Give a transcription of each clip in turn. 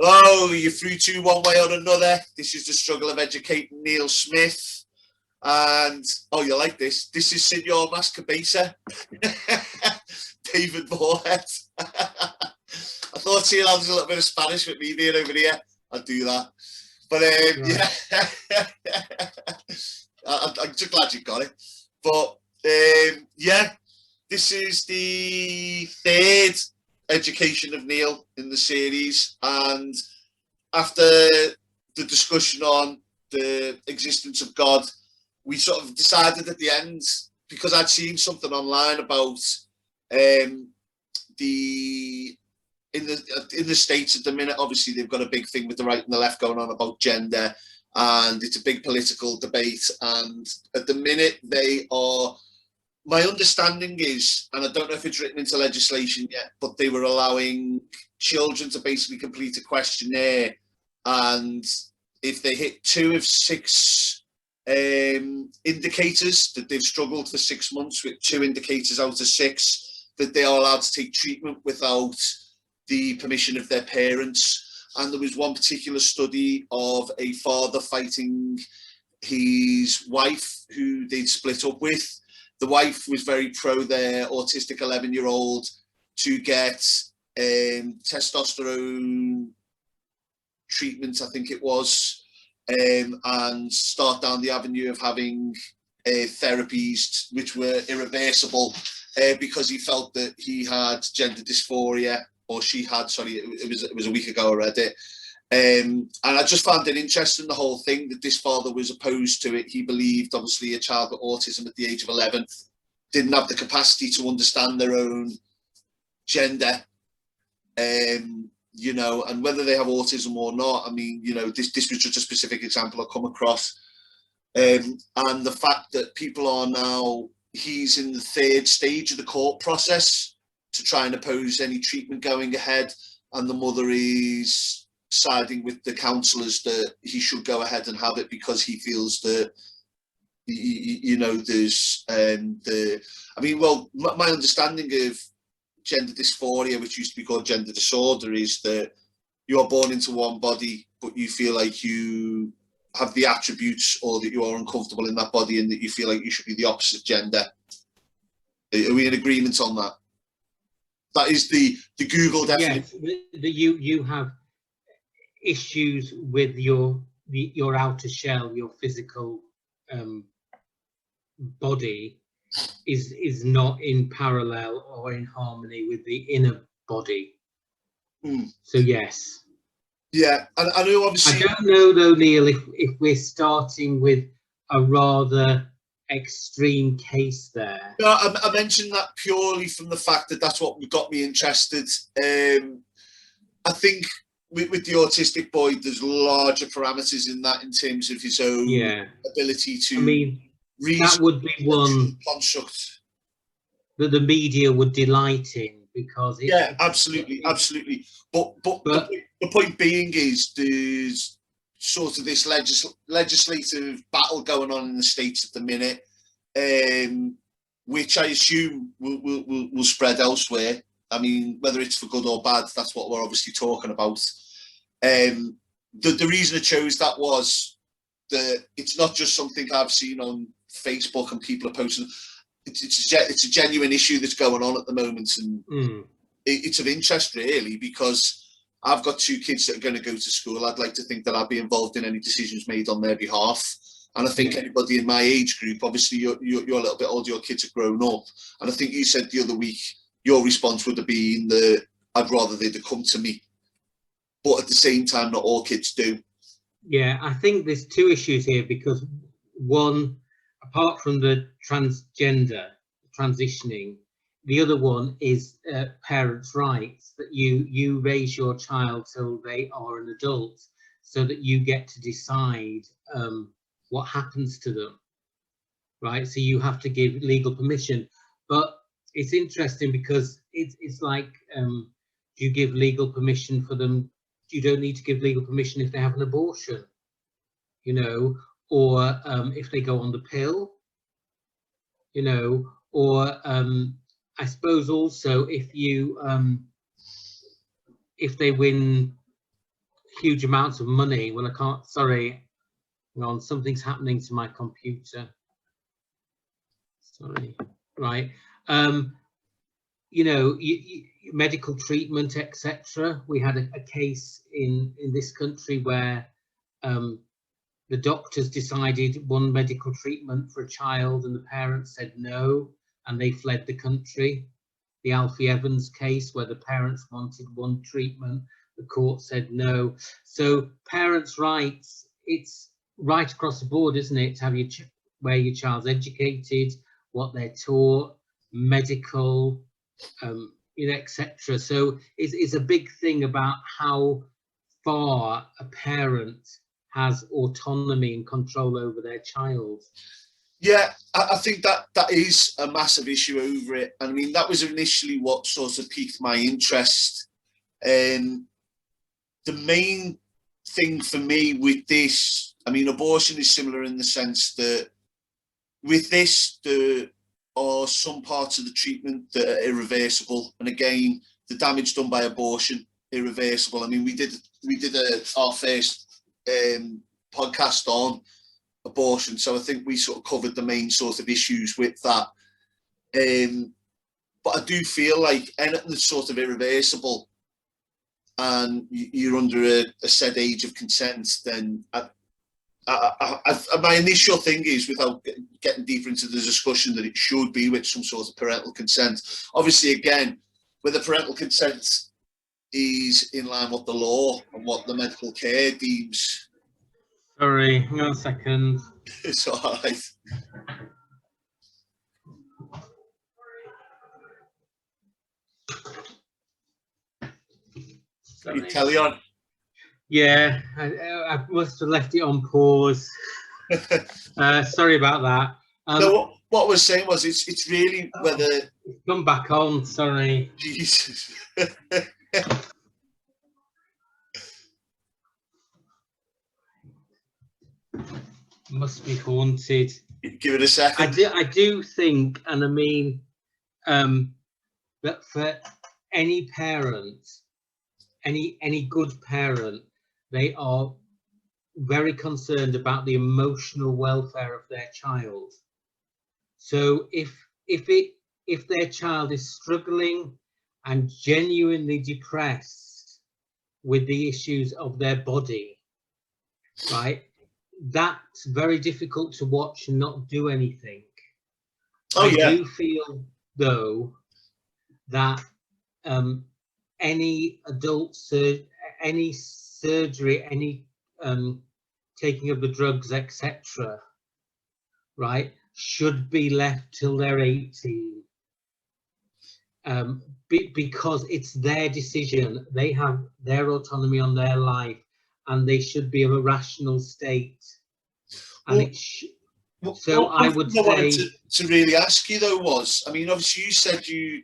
Hello, you're through to one way or another. This is the struggle of educating Neill Smith. And, oh, you like this? This is Senor Masturbator, David Moorhead. I thought he'd have a little bit of Spanish with me being over here. I'd do that. But, yeah, I'm just glad you got it. But, yeah, this is the third education of Neill in the series, and after the discussion on the existence of God, we sort of decided at the end, because I'd seen something online about in the States at the minute, obviously they've got a big thing with the right and the left going on about gender, and it's a big political debate, and at the minute they are, my understanding is, and I don't know if it's written into legislation yet, but they were allowing children to basically complete a questionnaire, and if they hit 2 of 6 indicators that they've struggled for 6 months with 2 indicators out of 6, that they are allowed to take treatment without the permission of their parents. And there was one particular study of a father fighting his wife who they'd split up with. The wife was very pro their autistic 11-year-old to get testosterone treatment, I think it was, and start down the avenue of having therapies which were irreversible, because he felt that he had gender dysphoria, or she had, sorry, it was a week ago already. And I just found it interesting, the whole thing, that this father was opposed to it. He believed, obviously, a child with autism at the age of 11 didn't have the capacity to understand their own gender, you know, and whether they have autism or not. I mean, you know, this was just a specific example I come across. And the fact that people are now, he's in the 3rd stage of the court process to try and oppose any treatment going ahead, and the mother is siding with the counsellors that he should go ahead and have it because he feels that, you know, there's I mean, well, my understanding of gender dysphoria, which used to be called gender disorder, is that you're born into one body, but you feel like you have the attributes, or that you are uncomfortable in that body, and that you feel like you should be the opposite gender. Are we in agreement on that? That is the Google definition. Yes, you have issues with your outer shell, your physical body is not in parallel or in harmony with the inner body. So yes. Yeah, and I know obviously. I don't know though, Neill, if we're starting with a rather extreme case there. No, I mentioned that purely from the fact that that's what got me interested. I think with the autistic boy, there's larger parameters in that, in terms of his own ability to. I mean, that would be one construct that the media would delight in, because absolutely. But the point being is, there's sort of this legislative battle going on in the States at the minute, which I assume will spread elsewhere. I mean, whether it's for good or bad, that's what we're obviously talking about. The reason I chose that was that it's not just something I've seen on Facebook and people are posting. It's a genuine issue that's going on at the moment, and it's of interest really, because I've got 2 kids that are going to go to school. I'd like to think that I'll be involved in any decisions made on their behalf. And I think anybody in my age group, obviously you're a little bit older, your kids have grown up. And I think you said the other week, your response would have been that I'd rather they'd have come to me. But at the same time, not all kids do. Yeah, I think there's 2 issues here, because one, apart from the transgender transitioning, the other one is parents' rights, that you raise your child till they are an adult, so that you get to decide what happens to them, right? So you have to give legal permission. But it's interesting, because it's like, do you give legal permission for them? You don't need to give legal permission if they have an abortion, you know, or if they go on the pill, you know, or I suppose also if you if they win huge amounts of money. Well, I can't, sorry, hang on, something's happening to my computer. Sorry, right. You know, medical treatment, etc. We had a case in this country where the doctors decided one medical treatment for a child and the parents said no, and they fled the country. The Alfie Evans case where the parents wanted one treatment, the court said no. So parents' rights, it's right across the board, isn't it? To have where your child's educated, what they're taught, medical, you know, etc. So it's a big thing about how far a parent has autonomy and control over their child. Yeah, I think that is a massive issue over it. I mean, that was initially what sort of piqued my interest. The main thing for me with this, I mean, abortion is similar in the sense that with this, there are some parts of the treatment that are irreversible. And again, the damage done by abortion, irreversible. I mean, we did our first podcast on abortion, so I think we sort of covered the main sort of issues with that. But I do feel like anything that's sort of irreversible and you're under a set age of consent, then my initial thing is, without getting deeper into the discussion, that it should be with some sort of parental consent. Obviously, again, whether parental consent is in line with the law and what the medical care deems. Sorry, hang on a second. It's all right. Sorry. You telly on? Yeah, I must have left it on pause. Sorry about that. No, what I was saying was it's really whether... Come back on, sorry. Jesus. Must be haunted. Give it a second. I do think, and I mean, that for any parent, any good parent, they are very concerned about the emotional welfare of their child. So if their child is struggling and genuinely depressed with the issues of their body, right, that's very difficult to watch and not do anything. Oh, yeah. I do feel, though, that any adult any surgery, any taking of the drugs, etc., right, should be left till they're 18. Because it's their decision. They have their autonomy on their life, and they should be of a rational state. And so I would say, I wanted to really ask you though was, I mean, obviously you said you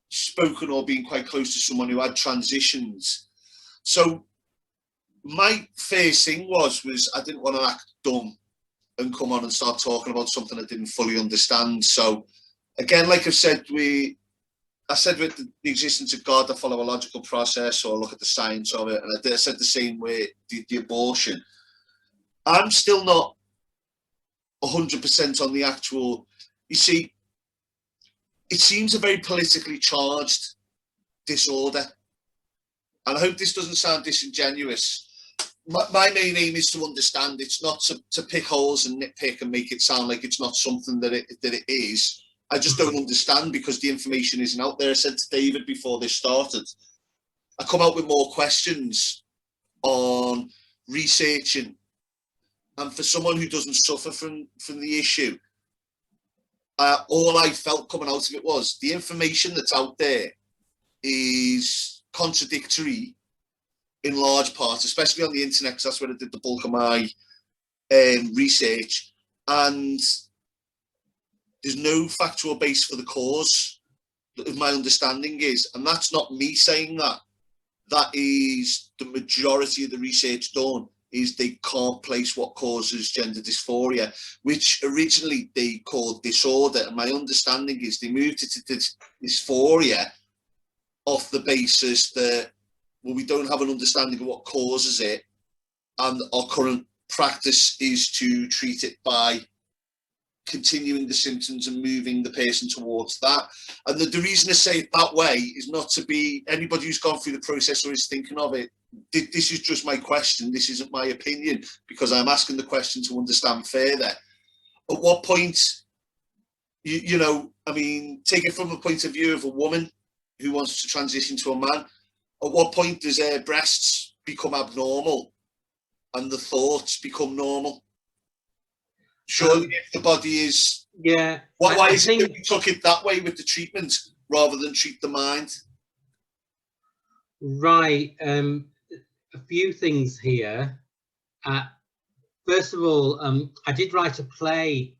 spoken or been quite close to someone who had transitions. So my first thing was I didn't want to act dumb and come on and start talking about something I didn't fully understand. So again, like I said with the existence of God, I follow a logical process or look at the science of it. And I said the same way, the abortion. I'm still not 100% on the actual, you see, it seems a very politically charged disorder. And I hope this doesn't sound disingenuous. My main aim is to understand. It's not to pick holes and nitpick and make it sound like it's not something that it is. I just don't understand because the information isn't out there. I said to David before this started, I come out with more questions on researching. And for someone who doesn't suffer from the issue, all I felt coming out of it was the information that's out there is contradictory in large part, especially on the internet, because that's where I did the bulk of my research. And there's no factual base for the cause, my understanding is. And that's not me saying that. That is the majority of the research done, is they can't place what causes gender dysphoria, which originally they called disorder. And my understanding is they moved it to dysphoria off the basis that well, we don't have an understanding of what causes it, and our current practice is to treat it by continuing the symptoms and moving the person towards that. And the reason I say it that way is not to be anybody who's gone through the process or is thinking of it. This is just my question. This isn't my opinion, because I'm asking the question to understand further. At what point, you know, I mean, take it from a point of view of a woman who wants to transition to a man. At what point does her breasts become abnormal and the thoughts become normal? Surely if the body is... Yeah. Why is it that we took it that way with the treatment rather than treat the mind? Right. A few things here. First of all, I did write a play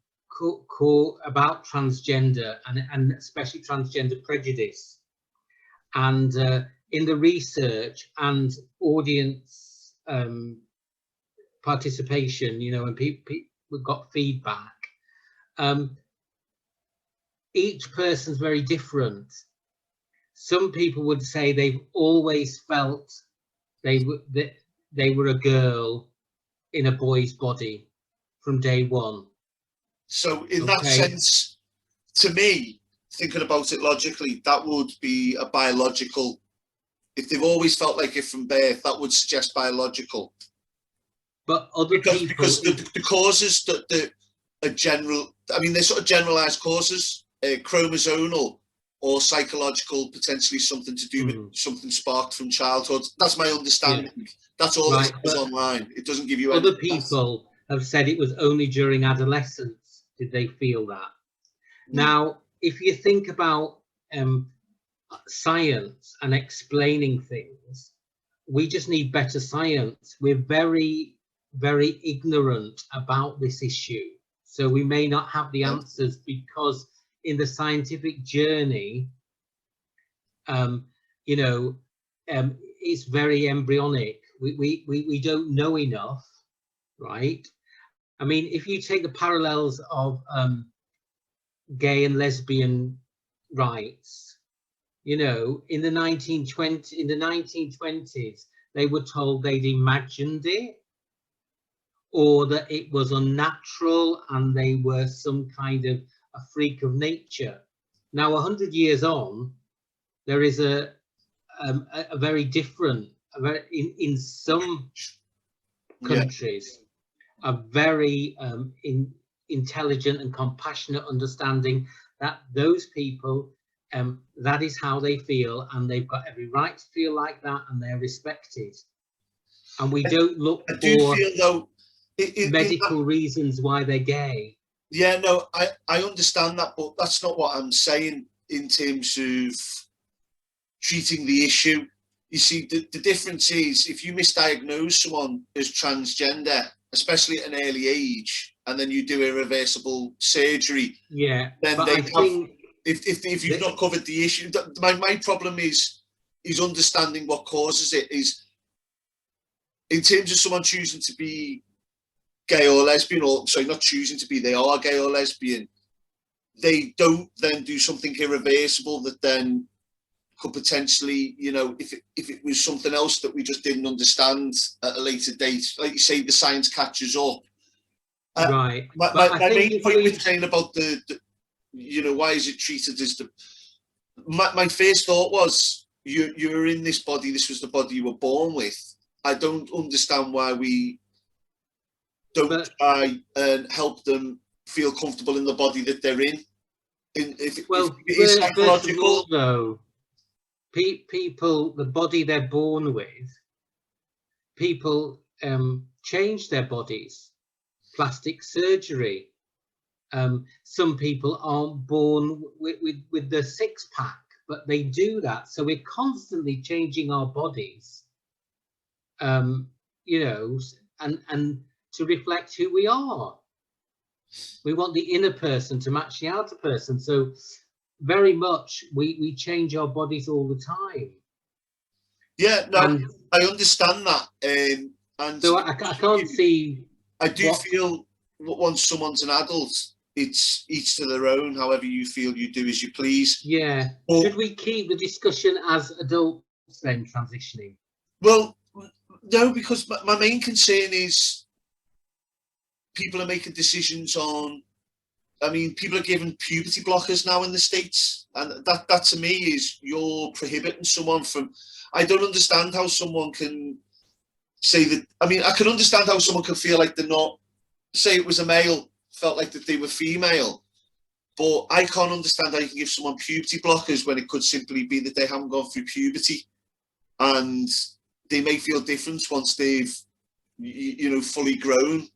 about transgender and especially transgender prejudice. And in the research and audience participation, you know, and people got feedback, each person's very different. Some people would say they've always felt they were a girl in a boy's body from day one. So in that sense, to me, thinking about it logically, that would be a biological. If they've always felt like it from birth, that would suggest biological. But other people, because the causes that are general, I mean, they're sort of generalized causes, chromosomal or psychological, potentially something to do with something sparked from childhood. That's my understanding. Yeah. That's all that is online. It doesn't give you other people have said it was only during adolescence did they feel that. Now, if you think about science and explaining things, we just need better science. We're very, very ignorant about this issue. So we may not have the answers because in the scientific journey, you know, it's very embryonic. We don't know enough, right? I mean, if you take the parallels of gay and lesbian rights, you know, in the 1920s, they were told they'd imagined it, or that it was unnatural and they were some kind of a freak of nature. Now, 100 years on, there is a very different, in some countries, a very intelligent and compassionate understanding that those people, that is how they feel, and they've got every right to feel like that, and they're respected. And we don't look for medical reasons why they're gay. Yeah, no, I understand that, but that's not what I'm saying in terms of treating the issue. You see, the difference is if you misdiagnose someone as transgender, especially at an early age, and then you do irreversible surgery, yeah, then they have, if you've not covered the issue, my problem is understanding what causes it. Is in terms of someone choosing to be gay or lesbian, or sorry, not choosing to be, they are gay or lesbian, they don't then do something irreversible that then could potentially, you know, if it was something else that we just didn't understand at a later date, like you say, the science catches up. Right. My main point with saying about the, you know, why is it treated as the, my first thought was, you're in this body, this was the body you were born with. I don't understand why we don't try and help them feel comfortable in the body that they're in. If it is psychological, all, though, people, the body they're born with, people change their bodies, plastic surgery. Some people aren't born with the six-pack, but they do that. So we're constantly changing our bodies, you know, and to reflect who we are. We want the inner person to match the outer person. So very much we change our bodies all the time. Yeah, no, I understand that. And so I can't see. I do feel once someone's an adult, it's each to their own. However you feel, you do as you please. Yeah. Should we keep the discussion as adults then transitioning? Well, no, because my main concern is people are making decisions on. I mean, people are given puberty blockers now in the States, and that to me is you're prohibiting someone from. I don't understand how someone can say that. I mean, I can understand how someone can feel like they're not. Say it was a male, felt like that they were female, but I can't understand how you can give someone puberty blockers when it could simply be that they haven't gone through puberty, and they may feel different once they've, fully grown.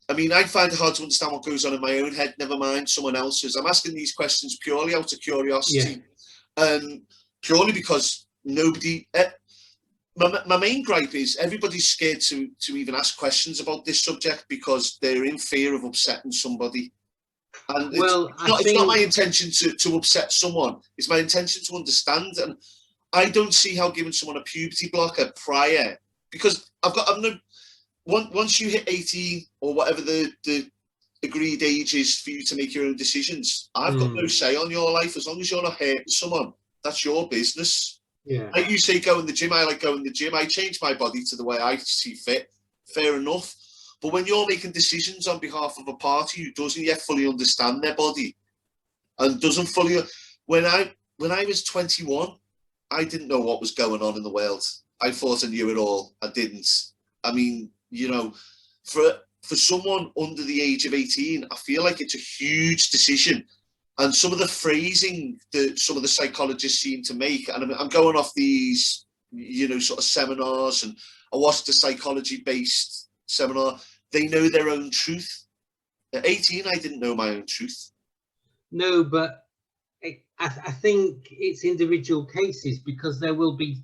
I mean, I find it hard to understand what goes on in my own head, never mind someone else's. I'm asking these questions purely out of curiosity, and purely because nobody. My main gripe is everybody's scared to even ask questions about this subject because they're in fear of upsetting somebody. And it's not my intention to upset someone. It's my intention to understand. And I don't see how giving someone a puberty blocker prior, because once you hit 18 or whatever the agreed age is for you to make your own decisions, I've got no say on your life. As long as you're not hurting someone, that's your business. Yeah. Like you say, go in the gym. I like going in the gym. I change my body to the way I see fit. Fair enough. But when you're making decisions on behalf of a party who doesn't yet fully understand their body and doesn't fully, when I was 21, I didn't know what was going on in the world. I thought I knew it all. I didn't. I mean, for someone under the age of 18, I feel like it's a huge decision. And some of the phrasing that some of the psychologists seem to make, and I'm going off these, sort of seminars, and I watched a psychology-based seminar. They know their own truth. At 18, I didn't know my own truth. No, but I think it's individual cases, because there will be,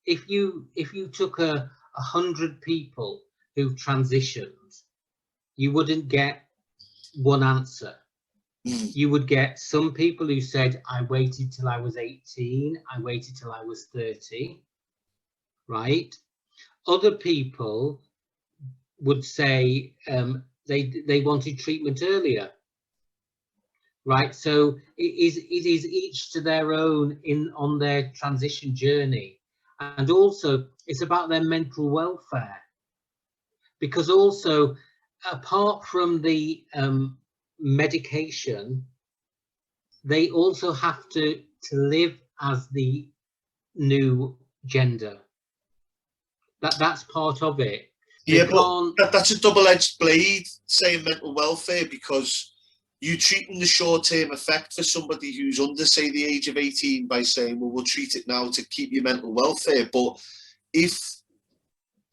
if you took 100 people who've transitioned, you wouldn't get one answer. You would get some people who said, I waited till I was 18, I waited till I was 30, right? Other people would say they wanted treatment earlier, right? So it is each to their own on their transition journey. And also it's about their mental welfare, because also apart from the medication, they also have to live as the new gender. That's part of it. But that's a double-edged blade, saying mental welfare, because you treating the short-term effect for somebody who's under, say, the age of 18 by saying, well, we'll treat it now to keep your mental welfare. But if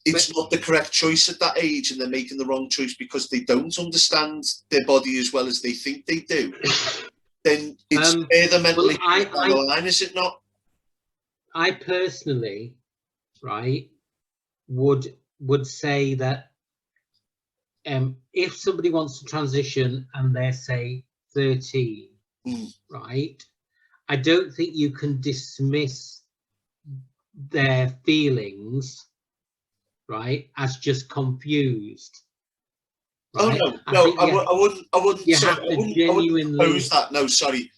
it's not the correct choice at that age, and they're making the wrong choice because they don't understand their body as well as they think they do, then it's further mentally down the line, is it not? I personally, right, would say that if somebody wants to transition and they're, say, 13, right, I don't think you can dismiss their feelings, right, as just confused. Right? Oh no, I wouldn't propose that. No, sorry.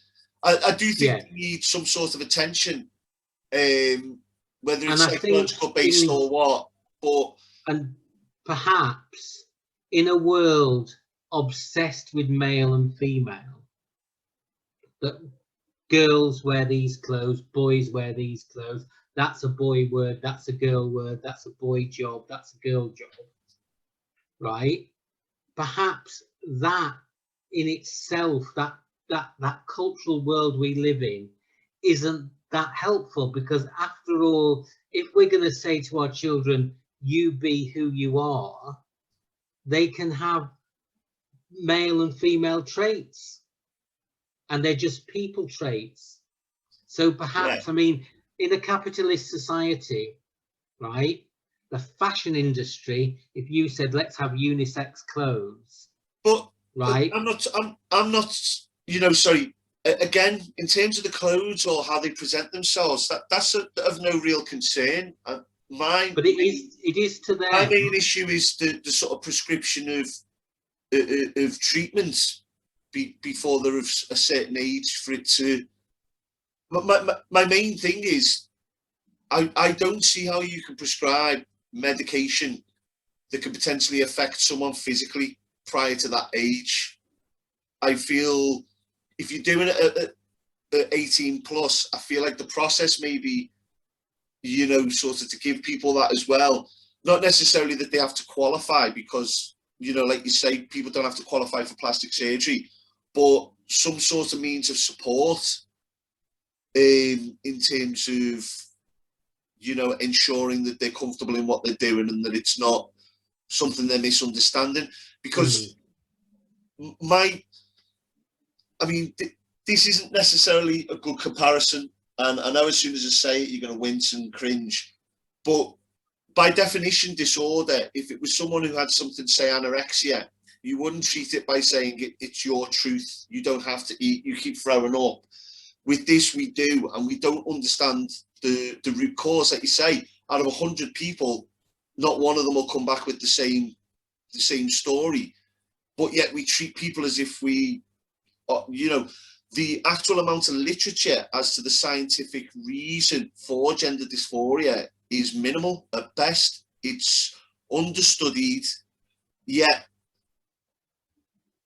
I do think you need some sort of attention, whether it's psychological based or what. And perhaps in a world obsessed with male and female, that girls wear these clothes, boys wear these clothes, that's a boy word, that's a girl word, that's a boy job, that's a girl job, right? Perhaps that in itself, that cultural world we live in, isn't that helpful, because after all, if we're going to say to our children, you be who you are, they can have male and female traits, and they're just people traits. So perhaps, I mean, in a capitalist society, right, the fashion industry, if you said, let's have unisex clothes, right? I'm not, sorry, again, in terms of the clothes or how they present themselves, that's of no real concern. But it is to them. My main issue is the sort of prescription of treatments before they're of a certain age for it to my main thing is I don't see how you can prescribe medication that could potentially affect someone physically prior to that age. I feel if you're doing it at 18 plus, I feel like the process maybe, you know, sort of to give people that as well. Not necessarily that they have to qualify because, you know, like you say, people don't have to qualify for plastic surgery, but some sort of means of support in terms of, you know, ensuring that they're comfortable in what they're doing and that it's not something they're misunderstanding. Because this isn't necessarily a good comparison, and I know as soon as I say it, you're going to wince and cringe, but by definition, disorder, if it was someone who had something, say anorexia, you wouldn't treat it by saying it's your truth, you don't have to eat, you keep throwing up. With this, we do, and we don't understand the root cause. Like you say, out of 100 people, not one of them will come back with the same story, but yet we treat people as if we, you know, the actual amount of literature as to the scientific reason for gender dysphoria is minimal at best. It's understudied, yet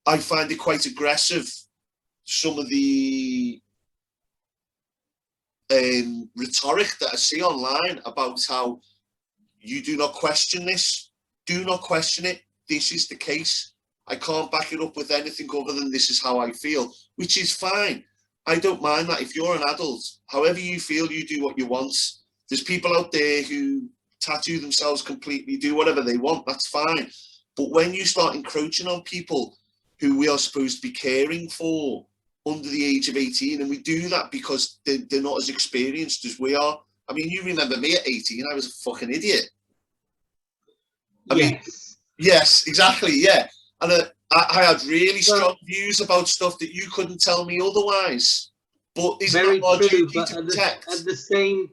I find it quite aggressive, some of the rhetoric that I see online about how you do not question this, do not question it, this is the case. I can't back it up with anything other than this is how I feel, which is fine. I don't mind that. If you're an adult, however you feel, you do what you want. There's people out there who tattoo themselves completely, do whatever they want, that's fine. But when you start encroaching on people who we are supposed to be caring for under the age of 18, and we do that because they're not as experienced as we are. I mean, you remember me at 18, I was a fucking idiot. I mean, yes, exactly, yeah. And I had really strong views about stuff that you couldn't tell me otherwise. But isn't very that our true, duty but to protect? at the same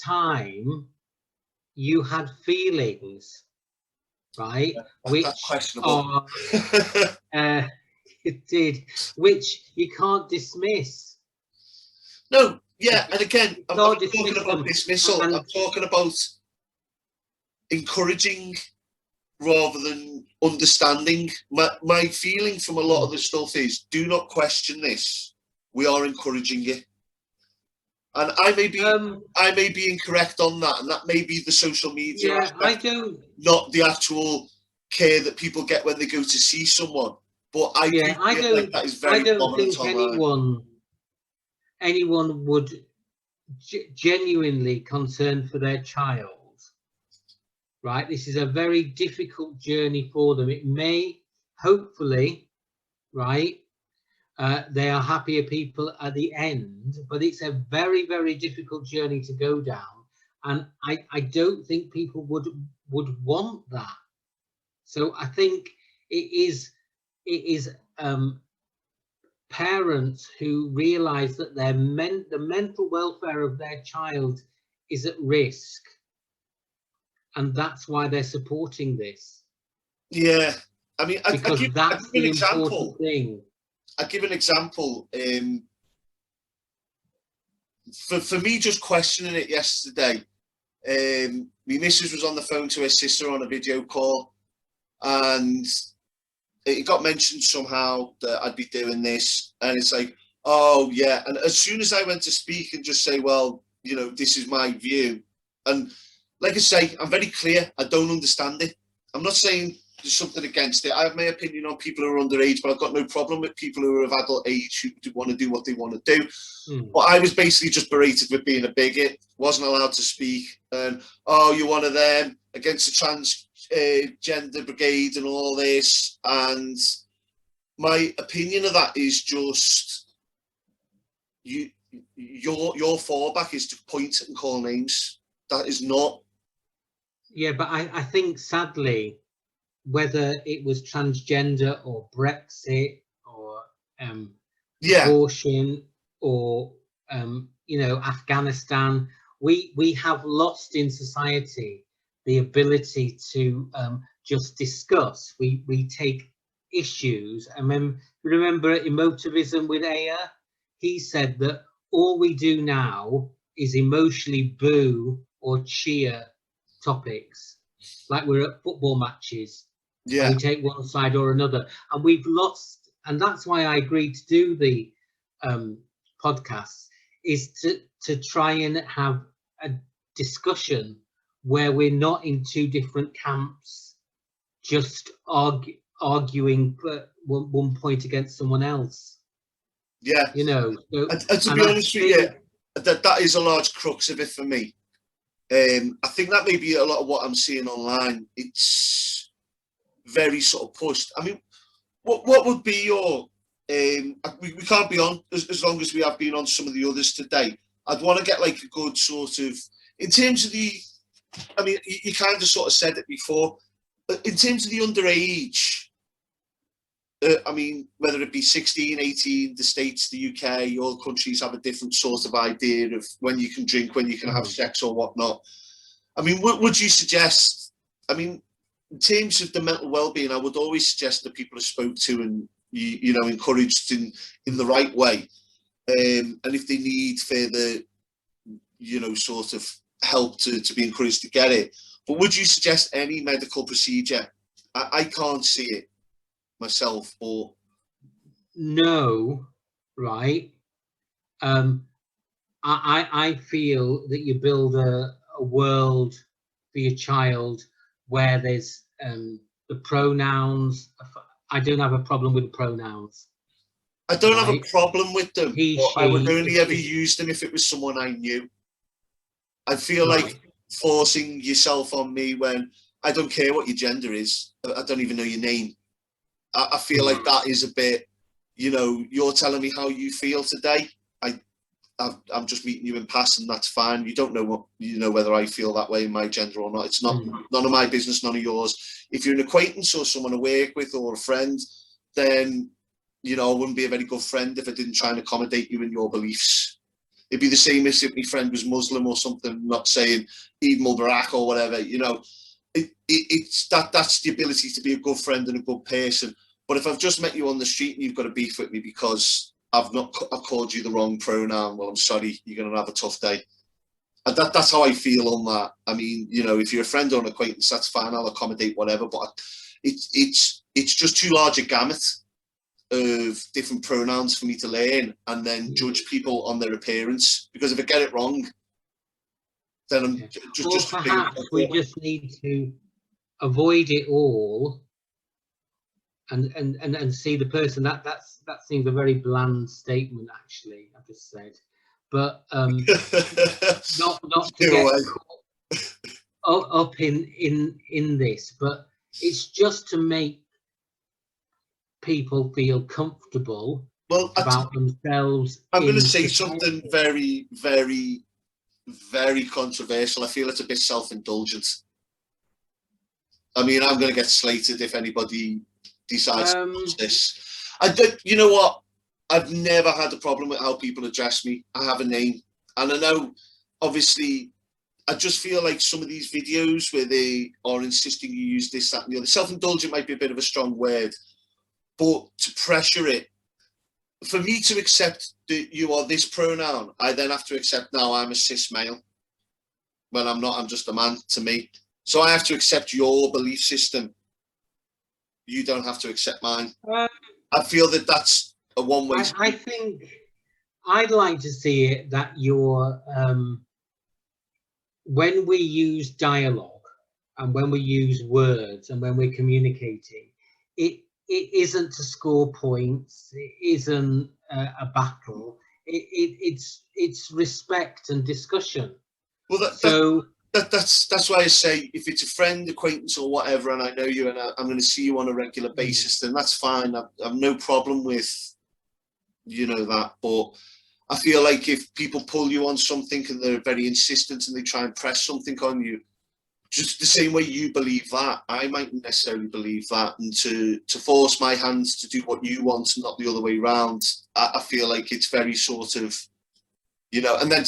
time, you had feelings, right? That's questionable. It did, which you can't dismiss. No, yeah, and again, I'm not talking about dismissal. I'm talking about encouraging rather than understanding. My feeling from a lot of the stuff is, do not question this. We are encouraging it. And I may be incorrect on that, and that may be the social media aspect, not the actual care that people get when they go to see someone. But I feel like that is very prominent online. Anyone would genuinely concerned for their child, right? This is a very difficult journey for them. It may, hopefully, right, they are happier people at the end, but it's a very, very difficult journey to go down, and I don't think people would want that. So I think it is parents who realize that the mental welfare of their child is at risk, and that's why they're supporting this. Yeah, I mean, because that's the important thing. I'll give an example. For me, just questioning it yesterday, my missus was on the phone to her sister on a video call, and it got mentioned somehow that I'd be doing this, and it's like, oh yeah. And as soon as I went to speak and just say, well, you know, this is my view, and like I say, I'm very clear, I don't understand it. I'm not saying there's something against it. I have my opinion on people who are underage, but I've got no problem with people who are of adult age who want to do what they want to do. But I was basically just berated with being a bigot, wasn't allowed to speak, and oh, you're one of them, against the transgender brigade and all this. And my opinion of that is just, your fallback is to point and call names. That is not. Yeah, but I think sadly, whether it was transgender or Brexit or abortion or you know, Afghanistan, we have lost in society the ability to just discuss. We take issues. I remember emotivism with Aya. He said that all we do now is emotionally boo or cheer topics, like we're at football matches. Yeah. And we take one side or another, and we've lost. And that's why I agreed to do the podcast, is to try and have a discussion where we're not in two different camps, just arguing one point against someone else. Yeah. You know. So, and to be honest with you, that is a large crux of it for me. I think that may be a lot of what I'm seeing online. It's very sort of pushed. I mean, what would be your we can't be on as long as we have been on some of the others today. I'd want to get like a good sort of, in terms of the, I mean, you kind of sort of said it before, but in terms of the underage, I mean, whether it be 16, 18, the States, the UK, all countries have a different sort of idea of when you can drink, when you can have sex or whatnot. I mean, would you suggest, I mean, in terms of the mental well-being, I would always suggest that people are spoke to and, you know, encouraged in the right way. And if they need further, you know, sort of help to be encouraged to get it. But would you suggest any medical procedure? I can't see it myself, or no, right? I feel that you build a world for your child where there's the pronouns. I don't have a problem with the pronouns. I don't have a problem with them. He, but she, I would only ever use them if it was someone I knew. I feel like forcing yourself on me when I don't care what your gender is. I don't even know your name. I feel like that is a bit, you know, you're telling me how you feel today. I'm just meeting you in passing. That's fine. You don't know what, you know, whether I feel that way in my gender or not. It's not none of my business, none of yours. If you're an acquaintance or someone to work with or a friend, then, you know, I wouldn't be a very good friend if I didn't try and accommodate you in your beliefs. It'd be the same as if my friend was Muslim or something, not saying Eid Mubarak or whatever, you know. It's that's the ability to be a good friend and a good person. But if I've just met you on the street and you've got a beef with me because I've called you the wrong pronoun, well, I'm sorry, you're going to have a tough day. And that's how I feel on that. I mean, you know, if you're a friend or an acquaintance, that's fine. I'll accommodate whatever. But it's just too large a gamut of different pronouns for me to learn and then judge people on their appearance. Because if I get it wrong, then I'm just perhaps we just need to avoid it all and see the person. That seems a very bland statement, actually. I've just said, but not to get caught up in this, but it's just to make people feel comfortable about themselves. I'm going to say something very, very, very controversial. I feel it's a bit self-indulgent. I mean, I'm going to get slated if anybody decides to watch this. You know what? I've never had a problem with how people address me. I have a name. And I know, obviously, I just feel like some of these videos where they are insisting you use this, that, and the other. Self-indulgent might be a bit of a strong word, but to pressure it, for me to accept that you are this pronoun, I then have to accept now I'm a cis male. When I'm not, I'm just a man to me. So I have to accept your belief system. You don't have to accept mine. I feel that that's a one-way. I think I'd like to see it that you're, when we use dialogue and when we use words and when we're communicating, it isn't to score points. It isn't a battle. It's respect and discussion. Well, that's why I say if it's a friend, acquaintance, or whatever, and I know you and I'm going to see you on a regular basis, then that's fine. I've no problem with, you know, that. But I feel like if people pull you on something and they're very insistent and they try and press something on you, just the same way you believe that, I mightn't necessarily believe that. And to force my hands to do what you want and not the other way around, I feel like it's very sort of, you know, and then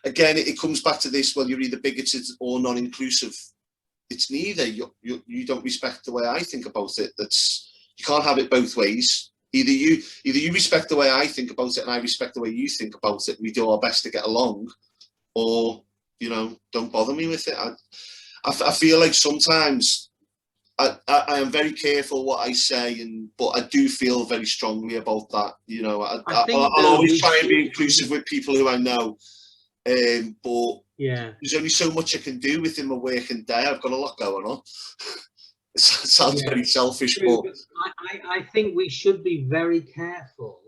again, it comes back to this, well, you're either bigoted or non-inclusive. It's neither. You don't respect the way I think about it. You can't have it both ways. Either you respect the way I think about it and I respect the way you think about it. We do our best to get along, or, you know, don't bother me with it. I feel like sometimes I am very careful what I say, but I do feel very strongly about that. You know, I'll always try and be inclusive with people who I know, but yeah, there's only so much I can do within my working day. I've got a lot going on. It sounds very selfish, true, but I think we should be very careful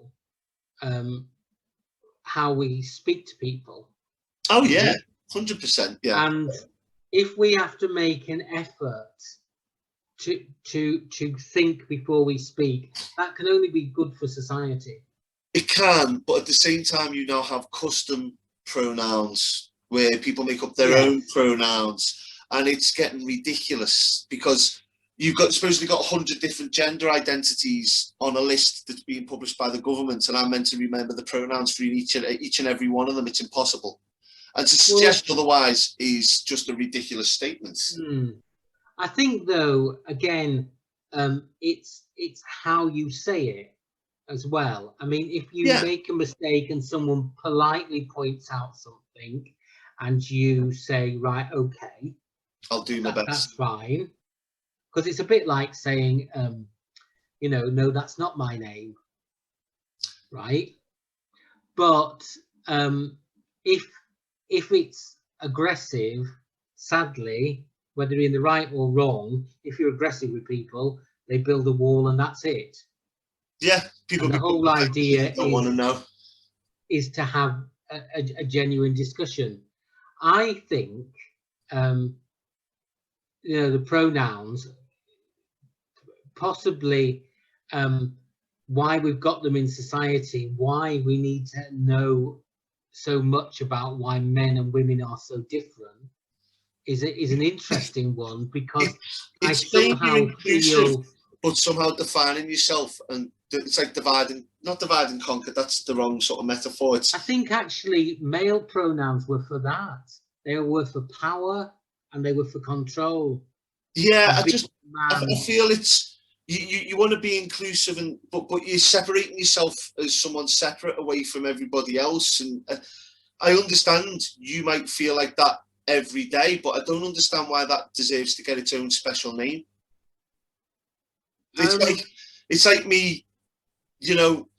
how we speak to people. Oh yeah, 100%. Yeah, and if we have to make an effort to think before we speak, that can only be good for society. it can, but at the same time, you now have custom pronouns where people make up their own pronouns, and it's getting ridiculous because you've supposedly got 100 different gender identities on a list that's being published by the government, and I'm meant to remember the pronouns for each and every one of them. It's impossible, and to suggest otherwise is just a ridiculous statement. I think, though, again, it's how you say it as well. I mean, if you make a mistake and someone politely points out something, and you say, right, okay, I'll do my best. That's fine. Because it's a bit like saying, you know, no, that's not my name, right? But if it's aggressive, sadly, whether you're in the right or wrong, if you're aggressive with people, they build a wall and that's it. Yeah, people. And the whole idea don't want to know is to have a genuine discussion. I think, you know, the pronouns, possibly why we've got them in society, why we need to know so much about why men and women are so different, is an interesting one, because I somehow feel, but somehow defining yourself, and it's like not divide and conquer. That's the wrong sort of metaphor. I think actually male pronouns were for that. They were for power and they were for control. Yeah, I feel it's you want to be inclusive, but you're separating yourself as someone separate away from everybody else. And I understand you might feel like that every day, but I don't understand why that deserves to get its own special name. It's like me, you know.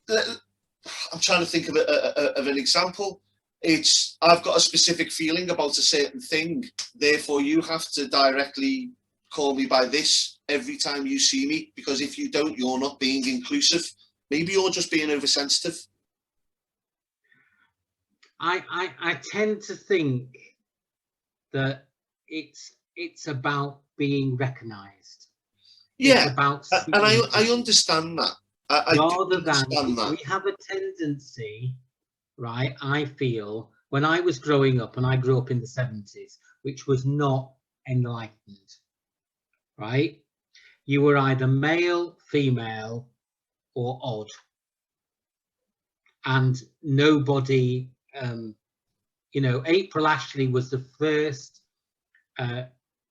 I'm trying to think of an example. I've got a specific feeling about a certain thing, therefore you have to directly call me by this every time you see me, because if you don't, you're not being inclusive. Maybe you're just being oversensitive. I tend to think that it's about being recognised. Yeah, it's about, and I understand that. Rather than we have a tendency, right? I feel when I was growing up, and I grew up in the 70s, which was not enlightened, right? You were either male, female, or odd, and nobody. You know, April Ashley was the first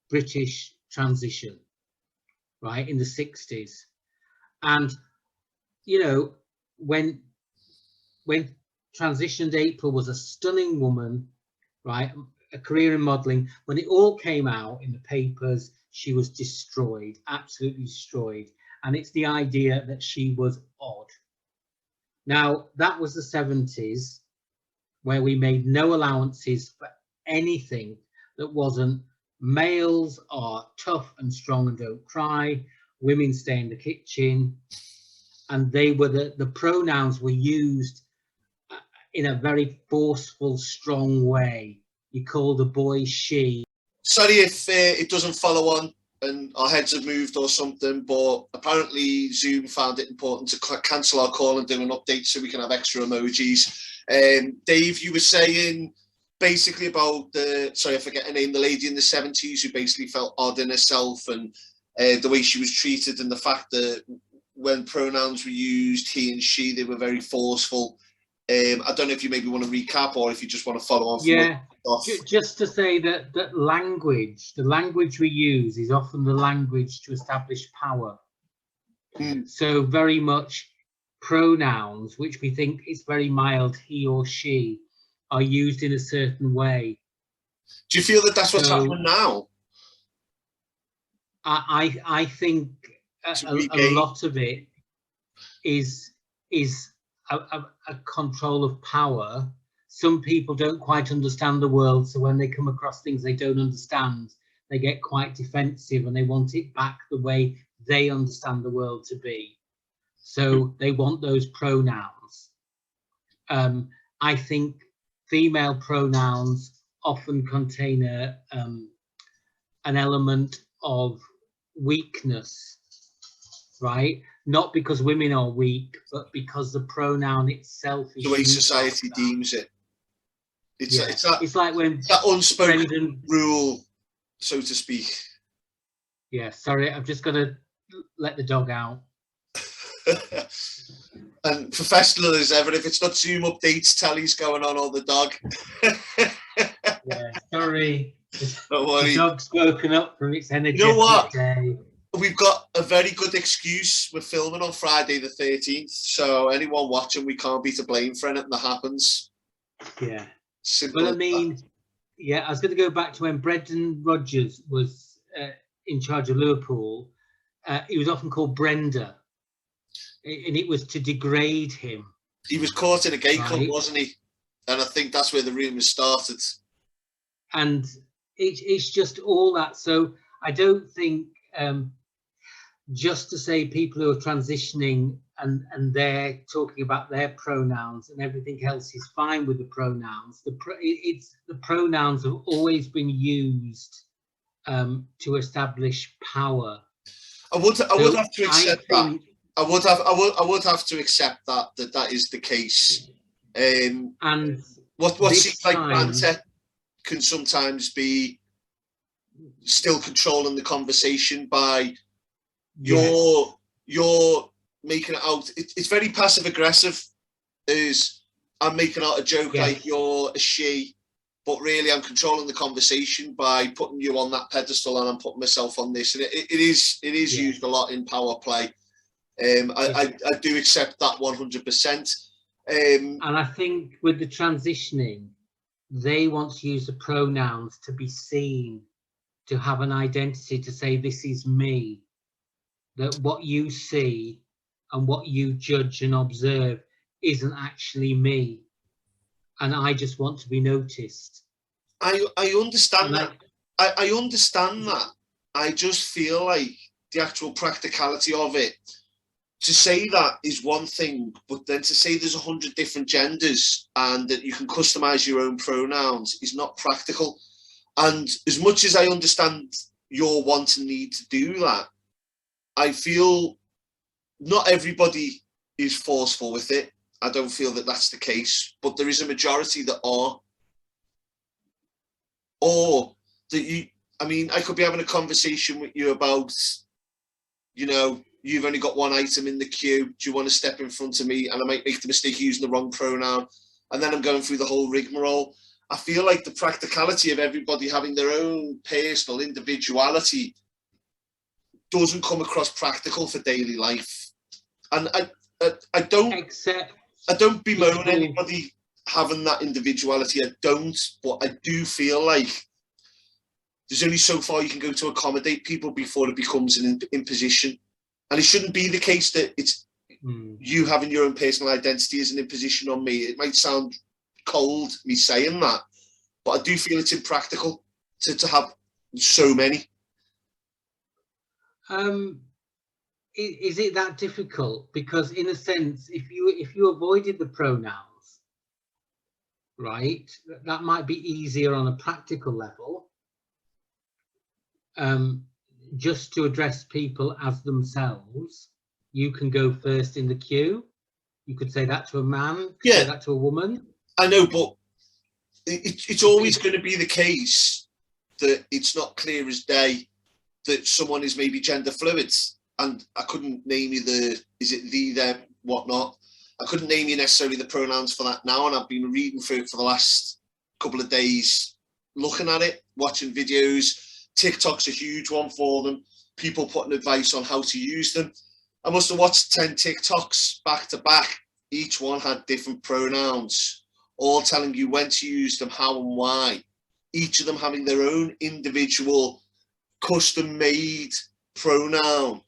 British transition, right, in the 60s, and you know, when transitioned, April was a stunning woman, right, a career in modelling. When it all came out in the papers, she was destroyed, absolutely destroyed, and it's the idea that she was odd. Now, that was the 70s, where we made no allowances for anything that wasn't males are tough and strong and don't cry, women stay in the kitchen, and they were the pronouns were used in a very forceful, strong way. You call the boy she. Sorry if it doesn't follow on and our heads have moved or something, but apparently Zoom found it important to cancel our call and do an update so we can have extra emojis. Dave, you were saying basically about sorry, I forget her name, the lady in the 70s who basically felt odd in herself, and the way she was treated, and the fact that when pronouns were used, he and she, they were very forceful. I don't know if you maybe want to recap, or if you just want to follow on. Yeah, just to say that language, the language we use, is often the language to establish power. So very much pronouns, which we think is very mild, he or she, are used in a certain way. Do you feel that that's what's happening now? I think a lot of it is a control of power. Some people don't quite understand the world, so when they come across things they don't understand, they get quite defensive and they want it back the way they understand the world to be. So they want those pronouns. I think female pronouns often contain an element of weakness, right? Not because women are weak, but because the pronoun itself is the way society deems it. It's like when that unspoken rule, so to speak. Yeah, sorry, I'm just gonna let the dog out. And professional as ever, if it's not Zoom updates, telly's going on, or the dog. Yeah, sorry. Don't worry. The dog's woken up from its energetic You know what? day. We've got a very good excuse. We're filming on Friday the 13th, so anyone watching, we can't be to blame for anything that happens. Yeah. Simple. But I mean, yeah, I was going to go back to when Brendan Rodgers was in charge of Liverpool. He was often called Brenda, and it was to degrade him. He was caught in a gay club, wasn't he? And I think that's where the rumours started. And it's just all that. So I don't think just to say people who are transitioning and they're talking about their pronouns and everything else is fine with the pronouns. The pronouns have always been used to establish power. I would have to accept that. I would have to accept that is the case. And what seems like banter can sometimes be still controlling the conversation by you're making it out. It's very passive aggressive. Is I'm making out a joke like you're a she, but really I'm controlling the conversation by putting you on that pedestal and I'm putting myself on this. And it is used a lot in power play. I do accept that 100%. And I think with the transitioning, they want to use the pronouns to be seen, to have an identity, to say this is me. That what you see and what you judge and observe isn't actually me, and I just want to be noticed. I understand that. I understand that. I just feel like the actual practicality of it, to say that is one thing, but then to say there's 100 different genders and that you can customize your own pronouns is not practical. And as much as I understand your want and need to do that, I feel not everybody is forceful with it. I don't feel that that's the case, but there is a majority that are. Or that I could be having a conversation with you about, you've only got one item in the queue. Do you want to step in front of me? And I might make the mistake of using the wrong pronoun. And then I'm going through the whole rigmarole. I feel like the practicality of everybody having their own personal individuality doesn't come across practical for daily life. And I don't bemoan anybody having that individuality. I don't, but I do feel like there's only so far you can go to accommodate people before it becomes an imposition. And it shouldn't be the case that it's you having your own personal identity as an imposition on me. It might sound cold, me saying that, but I do feel it's impractical to have so many. Is it that difficult? Because in a sense, if you avoided the pronouns, right, that might be easier on a practical level. Just to address people as themselves, you can go first in the queue. You could say that to a man, say that to a woman. I know, but it's always going to be the case that it's not clear as day that someone is maybe gender fluid. And I couldn't name you is it the, them, whatnot. I couldn't name you necessarily the pronouns for that now. And I've been reading through it for the last couple of days, looking at it, watching videos. TikTok's a huge one for them. People putting advice on how to use them. I must have watched 10 TikToks back to back. Each one had different pronouns, all telling you when to use them, how and why. Each of them having their own individual custom-made pronoun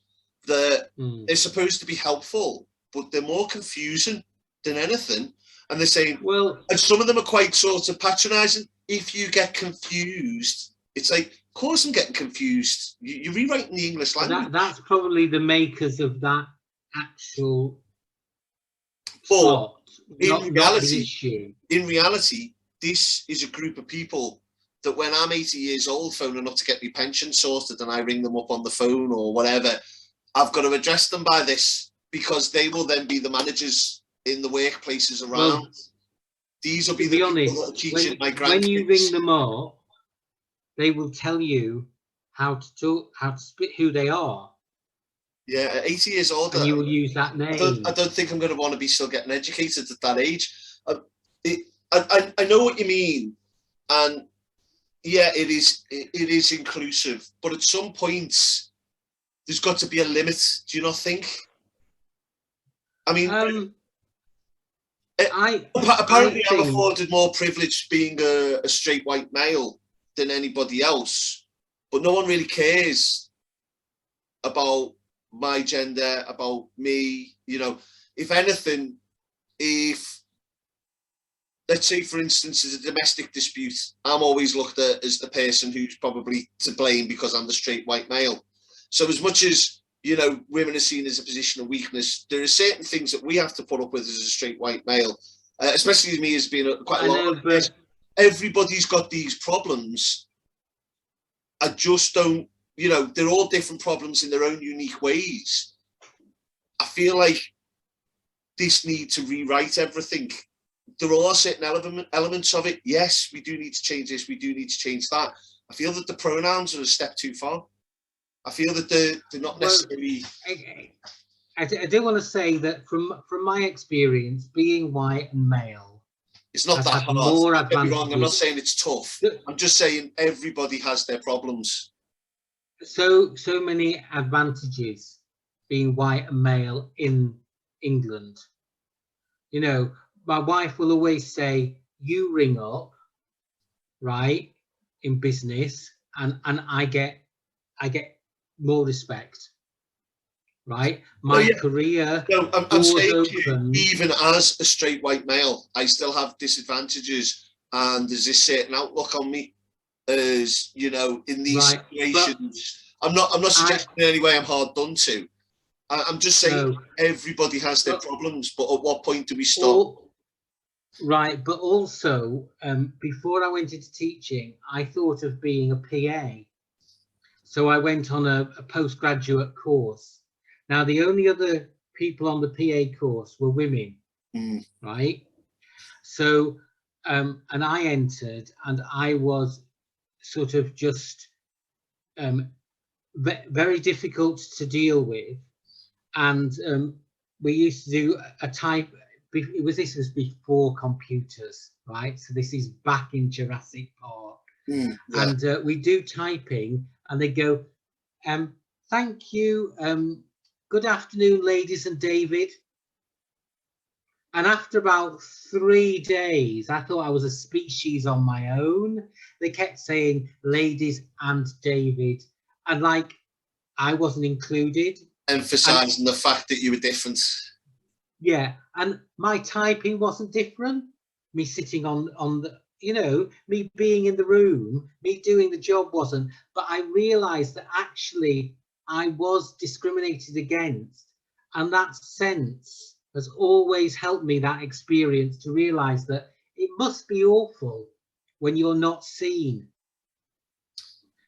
that is supposed to be helpful, but they're more confusing than anything. And they're saying, well, and some of them are quite sort of patronizing. If you get confused, it's like, of course I'm getting confused. You're rewriting the English language. That's probably the makers of that actual But plot, in reality, this is a group of people that when I'm 80 years old phoning up to get my pension sorted and I ring them up on the phone or whatever, I've got to address them by this because they will then be the managers in the workplaces around. Well, these will be the people that are teaching my grandkids. When you ring them up, they will tell you how to talk, how to speak, who they are. Yeah, at 80 years old, and you will use that name. I don't think I'm going to want to be still getting educated at that age. I know what you mean, and yeah, it is inclusive, but at some point, there's got to be a limit. Do you not think? I mean, apparently I'm afforded more privilege being a straight white male than anybody else, but no one really cares about my gender, about me. You know, if anything, if let's say, for instance, there's a domestic dispute, I'm always looked at as the person who's probably to blame because I'm the straight white male. So as much as, you know, women are seen as a position of weakness, there are certain things that we have to put up with as a straight white male, especially me as being quite a lot of this. Everybody's got these problems. I just don't, you know, they're all different problems in their own unique ways. I feel like this need to rewrite everything. There are certain elements of it. Yes, we do need to change this. We do need to change that. I feel that the pronouns are a step too far. I feel that they're not necessarily. I do want to say that from my experience, being white and male, it's not that hard. More don't get me wrong. I'm not saying it's tough. I'm just saying everybody has their problems. So many advantages being white and male in England. You know, my wife will always say, "You ring up, right, in business, and I get more respect, right? My career." No, I'm saying to you, even as a straight white male, I still have disadvantages, and there's this certain outlook on me, as you know, in these situations. I'm not suggesting in any way I'm hard done to. I'm just saying everybody has their problems, but at what point do we stop? Right, but also, before I went into teaching, I thought of being a PA. So I went on a postgraduate course. Now, the only other people on the PA course were women, right? So, and I entered, and I was sort of just very difficult to deal with. And we used to do a type. This was before computers, right? So this is back in Jurassic Park. And we do typing, and they go, "Thank you, good afternoon, ladies and David." And after about 3 days, I thought I was a species on my own. They kept saying "ladies and David," and like I wasn't included. Emphasizing the fact that you were different. Yeah, and my typing wasn't different. Me sitting on the, you know, me being in the room, me doing the job wasn't. But I realised that actually I was discriminated against, and that sense has always helped me, that experience, to realise that it must be awful when you're not seen.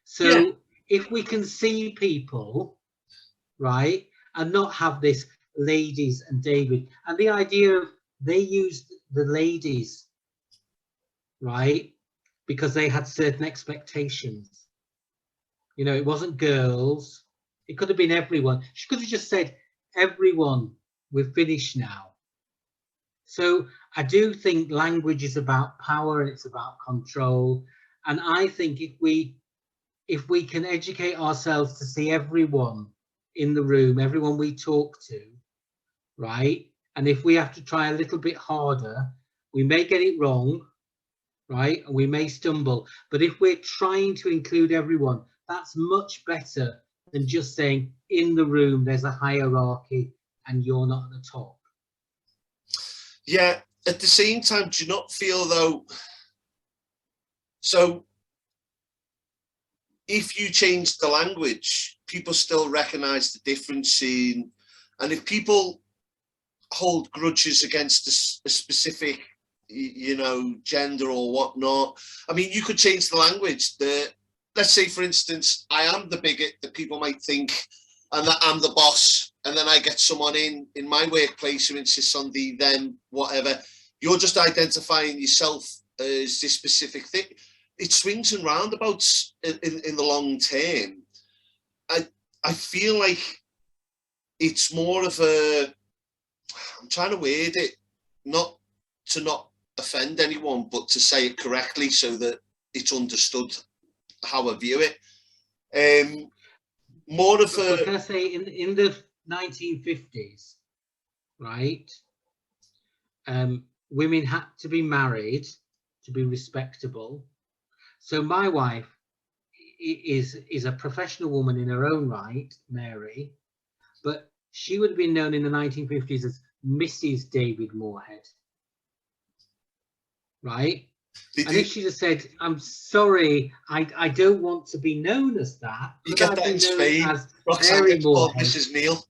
So if we can see people, right, and not have this ladies and David, and the idea of they used the ladies, right, because they had certain expectations. You know, it wasn't girls, it could have been everyone. She could have just said, "Everyone, we're finished now." So I do think language is about power and it's about control, and I think if we can educate ourselves to see everyone in the room, everyone we talk to, right? And if we have to try a little bit harder, we may get it wrong, right? And we may stumble. But if we're trying to include everyone, that's much better than just saying in the room there's a hierarchy and you're not at the top. Yeah, at the same time, do you not feel though, so if you change the language, people still recognize the difference in, and if people hold grudges against a specific, you know, gender or whatnot, I mean, you could change the language. Let's say, for instance, I am the bigot that people might think, and that I'm the boss, and then I get someone in my workplace who insists on the, them, whatever. You're just identifying yourself as this specific thing. It swings and roundabouts in the long term. I feel like it's more of a, I'm trying to word it, not to not offend anyone, but to say it correctly so that it's understood how I view it. More of a... But can I say, in the 1950s, right, women had to be married to be respectable. So my wife is a professional woman in her own right, Mary, but she would have been known in the 1950s as Mrs. David Moorhead, right? And if she just said, "I'm sorry, I don't want to be known as that," you get that in Spain. Roxanne gets called Mrs. Neill.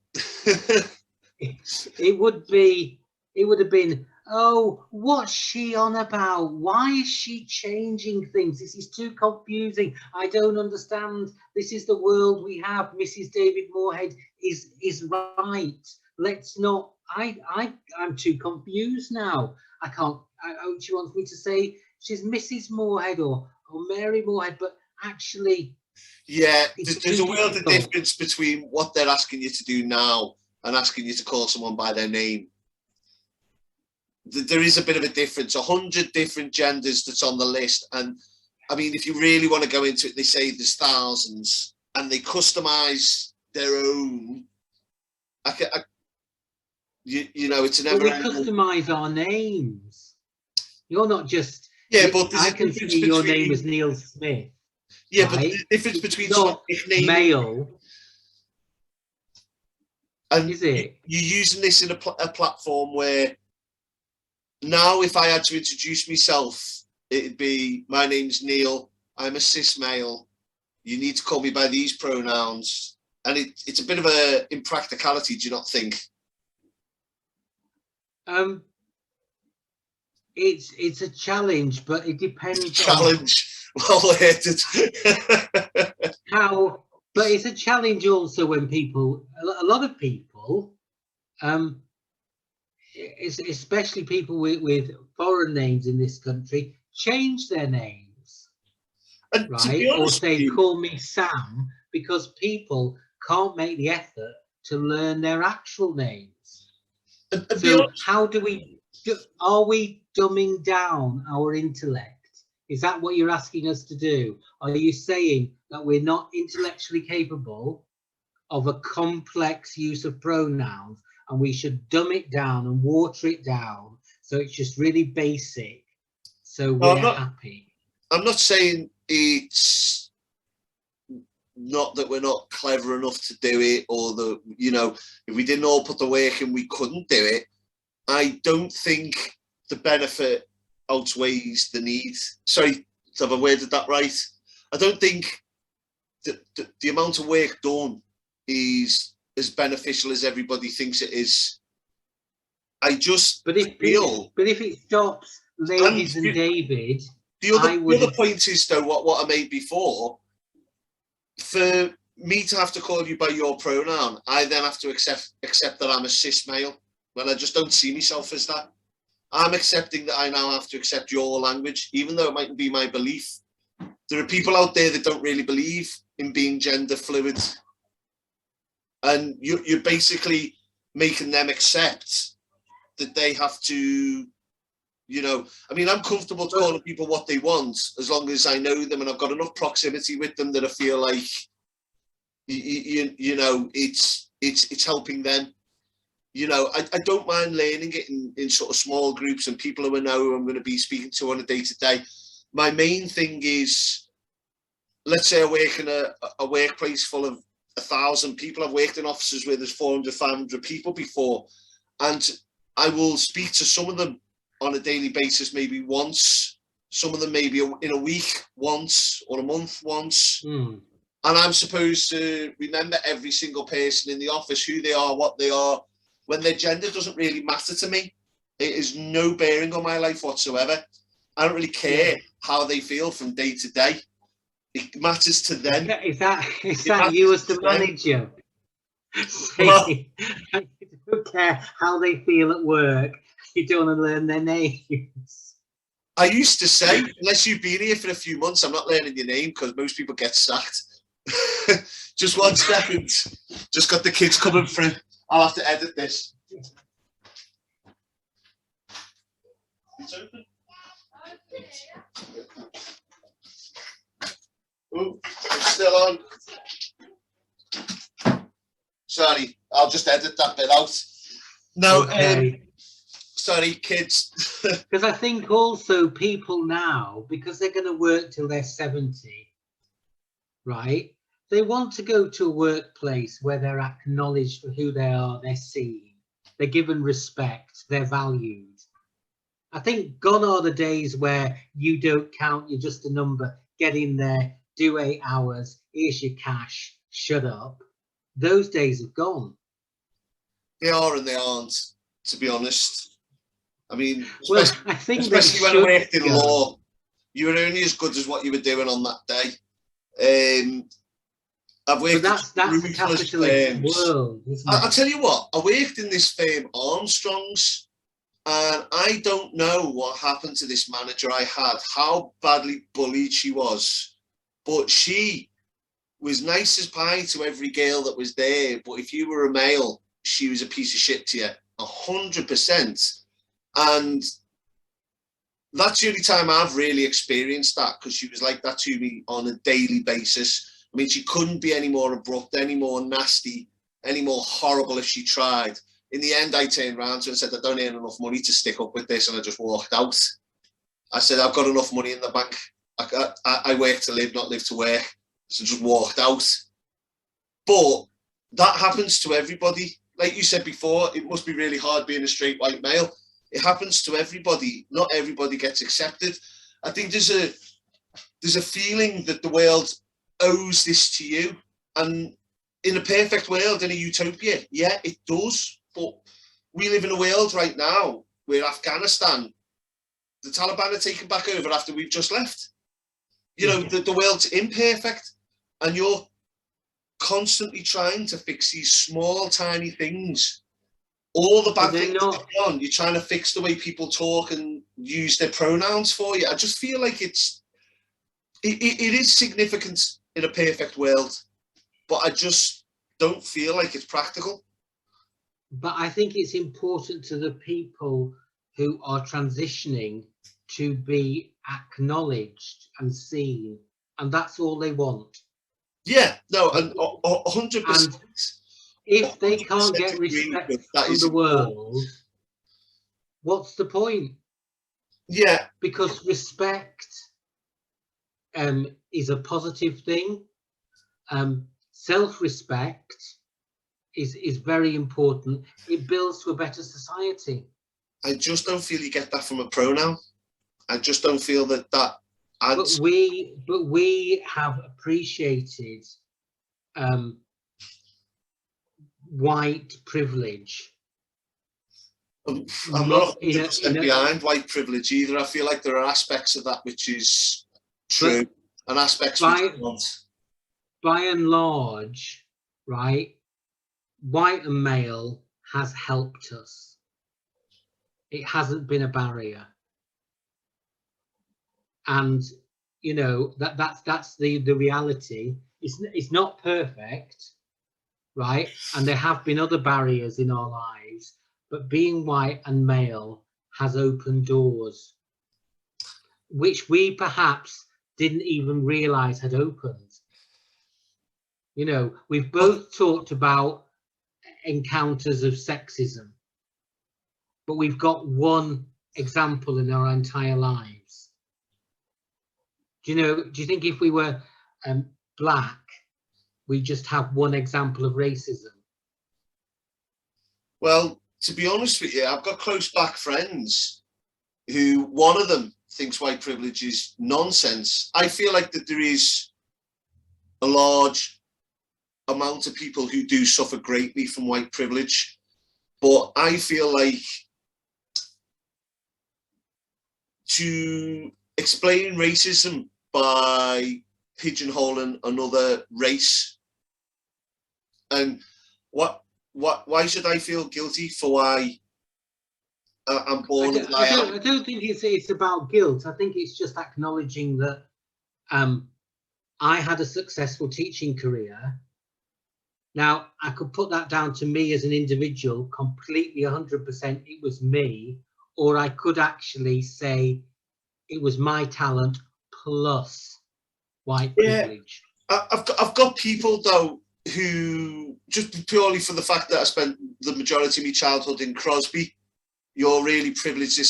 it would have been, oh, what's she on about? Why is she changing things? This is too confusing. I don't understand. This is the world we have. Mrs. David Moorhead is right. Let's not. I'm too confused now. I can't. She wants me to say she's Mrs. Moorhead or Mary Moorhead, but actually, yeah, there's a world of difference between what they're asking you to do now and asking you to call someone by their name. There is a bit of a difference. 100 different genders that's on the list, and I mean, if you really want to go into it, they say there's thousands, and they customize their own. You know, it's never. But we customize our names. You're not just. Yeah, but I can see your name as Neill Smith. Yeah, right? but the difference between not male. And is it? You're using this in a platform where now, if I had to introduce myself, it'd be, my name's Neill. I'm a cis male. You need to call me by these pronouns, and it's a bit of a impracticality. Do you not think? It's a challenge, but it depends. Challenge. Well, how, but it's a challenge also when people, a lot of people, especially people with foreign names in this country, change their names, and right? Or say, call me Sam, because people can't make the effort to learn their actual names. So how do we? Are we dumbing down our intellect? Is that what you're asking us to do? Are you saying that we're not intellectually capable of a complex use of pronouns and we should dumb it down and water it down so it's just really basic so we're happy? I'm not saying it's not that we're not clever enough to do it, or that, you know, if we didn't all put the work in, we couldn't do it. I don't think the benefit outweighs the need. Sorry, have I worded that right? I don't think that the amount of work done is as beneficial as everybody thinks it is. I just feel... But if it stops ladies and David... The other point is, though, what I made before, for me to have to call you by your pronoun, I then have to accept that I'm a cis male. Well, I just don't see myself as that. I'm accepting that I now have to accept your language, even though it mightn't be my belief. There are people out there that don't really believe in being gender fluid. And you're basically making them accept that they have to, you know, I mean, I'm comfortable calling people what they want as long as I know them and I've got enough proximity with them that I feel like you know, it's helping them. You know, I don't mind learning it in sort of small groups and people who I know who I'm going to be speaking to on a day-to-day. My main thing is, let's say I work in a workplace full of 1,000 people. I've worked in offices where there's 400, 500 people before, and I will speak to some of them on a daily basis, maybe once, some of them maybe in a week once, or a month once. And I'm supposed to remember every single person in the office, who they are, what they are, when their gender doesn't really matter to me. It has no bearing on my life whatsoever. I don't really care how they feel from day to day. It matters to them. Is that you as the manager? I don't care how they feel at work. You don't want to learn their names. I used to say, unless you've been here for a few months, I'm not learning your name, because most people get sacked. Just 1 second. Just got the kids coming through. I'll have to edit this. It's open. Oh, it's still on. Sorry, I'll just edit that bit out. No, okay. Sorry, kids. Because I think also people now, because they're going to work till they're 70, right? They want to go to a workplace where they're acknowledged for who they are, they're seen, they're given respect, they're valued. I think gone are the days where you don't count, you're just a number, get in there, do 8 hours, here's your cash, shut up. Those days have gone. They are and they aren't, to be honest. I mean, well, I think especially when I worked in law, you were only as good as what you were doing on that day. I've worked that's a capitalist world, isn't it? I'll tell you what, I worked in this firm, Armstrong's, and I don't know what happened to this manager I had, how badly bullied she was, but she was nice as pie to every girl that was there. But if you were a male, she was a piece of shit to you, 100%. And that's the only time I've really experienced that, because she was like that to me on a daily basis. I mean, she couldn't be any more abrupt, any more nasty, any more horrible if she tried. In the end, I turned around to her and said, I don't earn enough money to stick up with this, and I just walked out. I said, I've got enough money in the bank. I work to live, not live to work. So just walked out. But that happens to everybody. Like you said before, it must be really hard being a straight white male. It happens to everybody. Not everybody gets accepted. I think there's a feeling that the world owes this to you. And in a perfect world, in a utopia, yeah, it does. But we live in a world right now where Afghanistan, the Taliban are taking back over after we've just left. You know, the world's imperfect, and you're constantly trying to fix these small, tiny things. All the bad things are gone. You're trying to fix the way people talk and use their pronouns for you. I just feel like it is significant in a perfect world, but I just don't feel like it's practical. But I think it's important to the people who are transitioning to be acknowledged and seen, and that's all they want. Yeah, no, and 100%. And if they can't get respect from the world, what's the point? Yeah, because respect is a positive thing. Self-respect is very important. It builds to a better society. I just don't feel you get that from a pronoun. I just don't feel that adds. But we have appreciated white privilege. I'm not 100% behind white privilege either. I feel like there are aspects of that which is true, and aspects which aren't. By and large, right, white and male has helped us. It hasn't been a barrier. And you know, that's the reality. It's not perfect, right? And there have been other barriers in our lives, but being white and male has opened doors which we perhaps didn't even realize had opened. You know, we've both talked about encounters of sexism, but we've got one example in our entire lives. Do you think if we were black, we just have one example of racism? Well, to be honest with you, I've got close black friends who, one of them thinks white privilege is nonsense. I feel like that there is a large amount of people who do suffer greatly from white privilege, but I feel like to explain racism by pigeonholing another race, and why should I feel guilty for why I'm born as I am? I don't think it's about guilt. I think it's just acknowledging that I had a successful teaching career. Now, I could put that down to me as an individual, completely 100%, it was me, or I could actually say it was my talent plus white privilege. I've got people, though, who, just purely for the fact that I spent the majority of my childhood in Crosby, you're really privileged.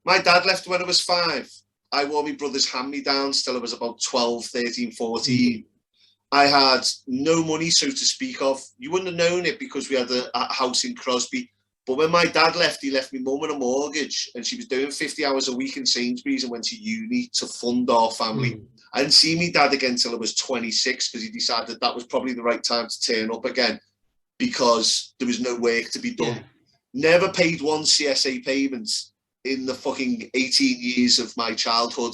My dad left when I was 5. I wore my brother's hand-me-downs till I was about 12, 13, 14. I had no money, so to speak of. You wouldn't have known it because we had a house in Crosby. But when my dad left, he left me mum and a mortgage, and she was doing 50 hours a week in Sainsbury's and went to uni to fund our family. I didn't see me dad again till I was 26 because he decided that was probably the right time to turn up again because there was no work to be done. Never paid one CSA payment in the fucking 18 years of my childhood.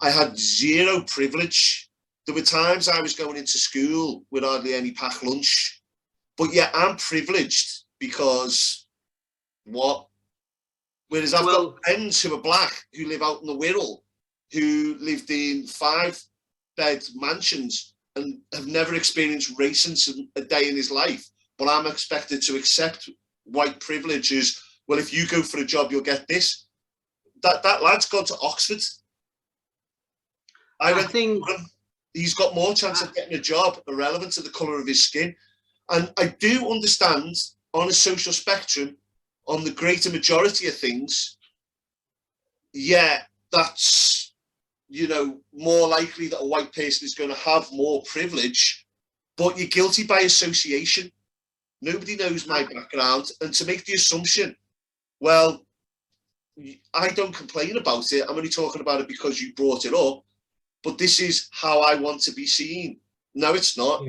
I had zero privilege. There were times I was going into school with hardly any packed lunch. But yeah, I'm privileged because what? Whereas I've got friends who are black who live out in the Wirral, who lived in 5-bed mansions and have never experienced racism a day in his life. But I'm expected to accept white privilege as, well, if you go for a job, you'll get this. That lad's gone to Oxford. I think he's got more chance of getting a job irrelevant to the colour of his skin. And I do understand on a social spectrum, on the greater majority of things, yeah, that's, you know, more likely that a white person is going to have more privilege, but you're guilty by association. Nobody knows my background. And to make the assumption, well, I don't complain about it. I'm only talking about it because you brought it up. But this is how I want to be seen. No, it's not.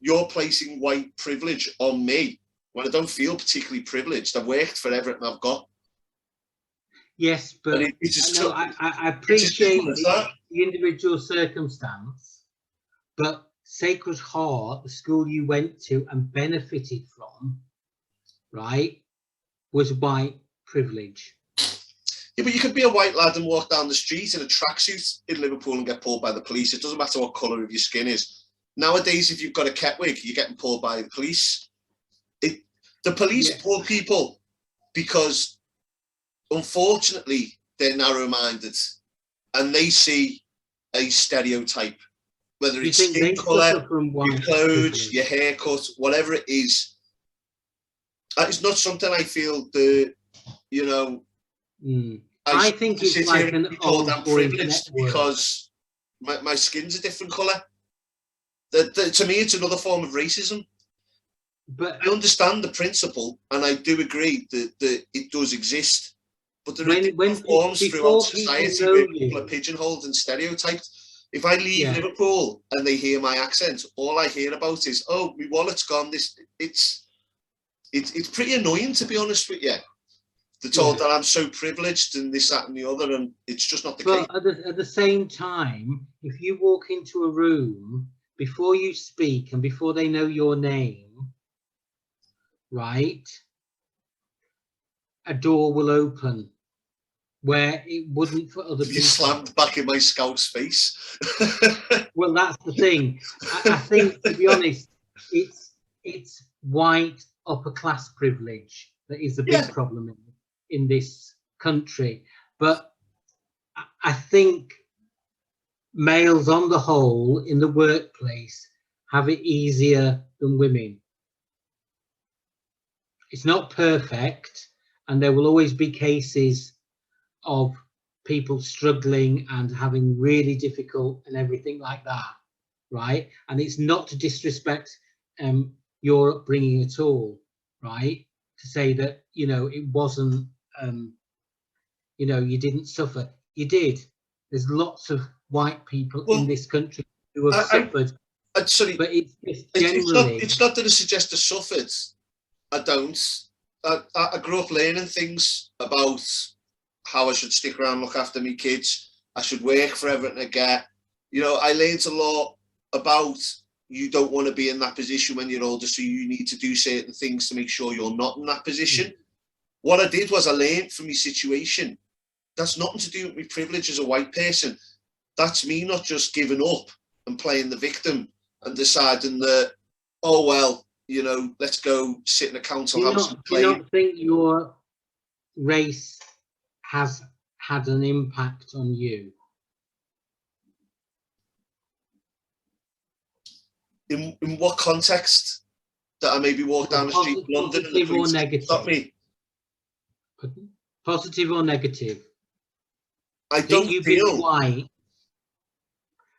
You're placing white privilege on me when I don't feel particularly privileged. I've worked for everything I've got. Yes, but I appreciate the individual circumstance, but Sacred Heart, the school you went to and benefited from, right, was white privilege. Yeah, but you could be a white lad and walk down the street in a tracksuit in Liverpool and get pulled by the police. It doesn't matter what colour of your skin is. Nowadays, if you've got a Ketwig, you're getting pulled by the police. The police pull people because, unfortunately, they're narrow-minded and they see a stereotype, whether it's skin colour, your clothes, your haircut, whatever it is. It's not something I feel that, you know, I think it's like an old privileged because my skin's a different colour. To me, it's another form of racism. But I understand the principle, and I do agree that it does exist. But there are different forms throughout society where people are pigeonholed and stereotyped. If I leave Liverpool and they hear my accent, all I hear about is, "Oh, my wallet's gone." It's pretty annoying, to be honest with you. They're told that I'm so privileged and this, that, and the other, and it's just not the case. But at the same time, if you walk into a room, before you speak and before they know your name, right, a door will open where it wouldn't for other people. You slammed back in my scout's face. Well, that's the thing. I think, to be honest, it's white upper class privilege that is the big problem in this country. But I think males on the whole in the workplace have it easier than women. It's not perfect, and there will always be cases of people struggling and having really difficult and everything like that, right? And it's not to disrespect your upbringing at all, right? To say that, you know, it wasn't, you know, you didn't suffer. You did. There's lots of white people in this country who have suffered. Sorry, but it's generally... it's not that I suggest I suffered. I don't. I grew up learning things about how I should stick around, look after my kids. I should work for everything I get. You know, I learned a lot about you don't want to be in that position when you're older, so you need to do certain things to make sure you're not in that position. What I did was I learned from my situation. That's nothing to do with my privilege as a white person. That's me not just giving up and playing the victim and deciding that, oh, well, you know, let's go sit in a council house and play. Do you not think your race has had an impact on you? In what context? That I maybe walk down the street in London and the police stop me? Positive or negative? I don't feel white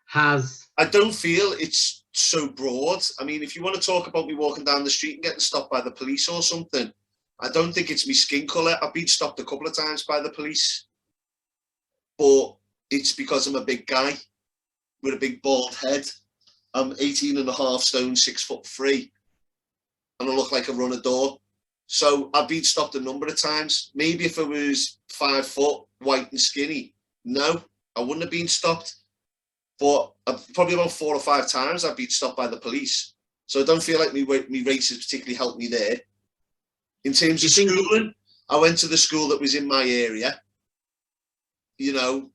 has... I don't feel it's so broad. I mean, if you want to talk about me walking down the street and getting stopped by the police or something, I don't think it's my skin colour. I've been stopped a couple of times by the police, but it's because I'm a big guy with a big bald head. I'm 18.5 stone, 6'3", and I look like I run a door. So I've been stopped a number of times. Maybe if I was 5 foot, white and skinny, no, I wouldn't have been stopped. But probably about 4 or 5 times I've been stopped by the police. So I don't feel like me race has particularly helped me there. In terms of schooling, I went to the school that was in my area. You know,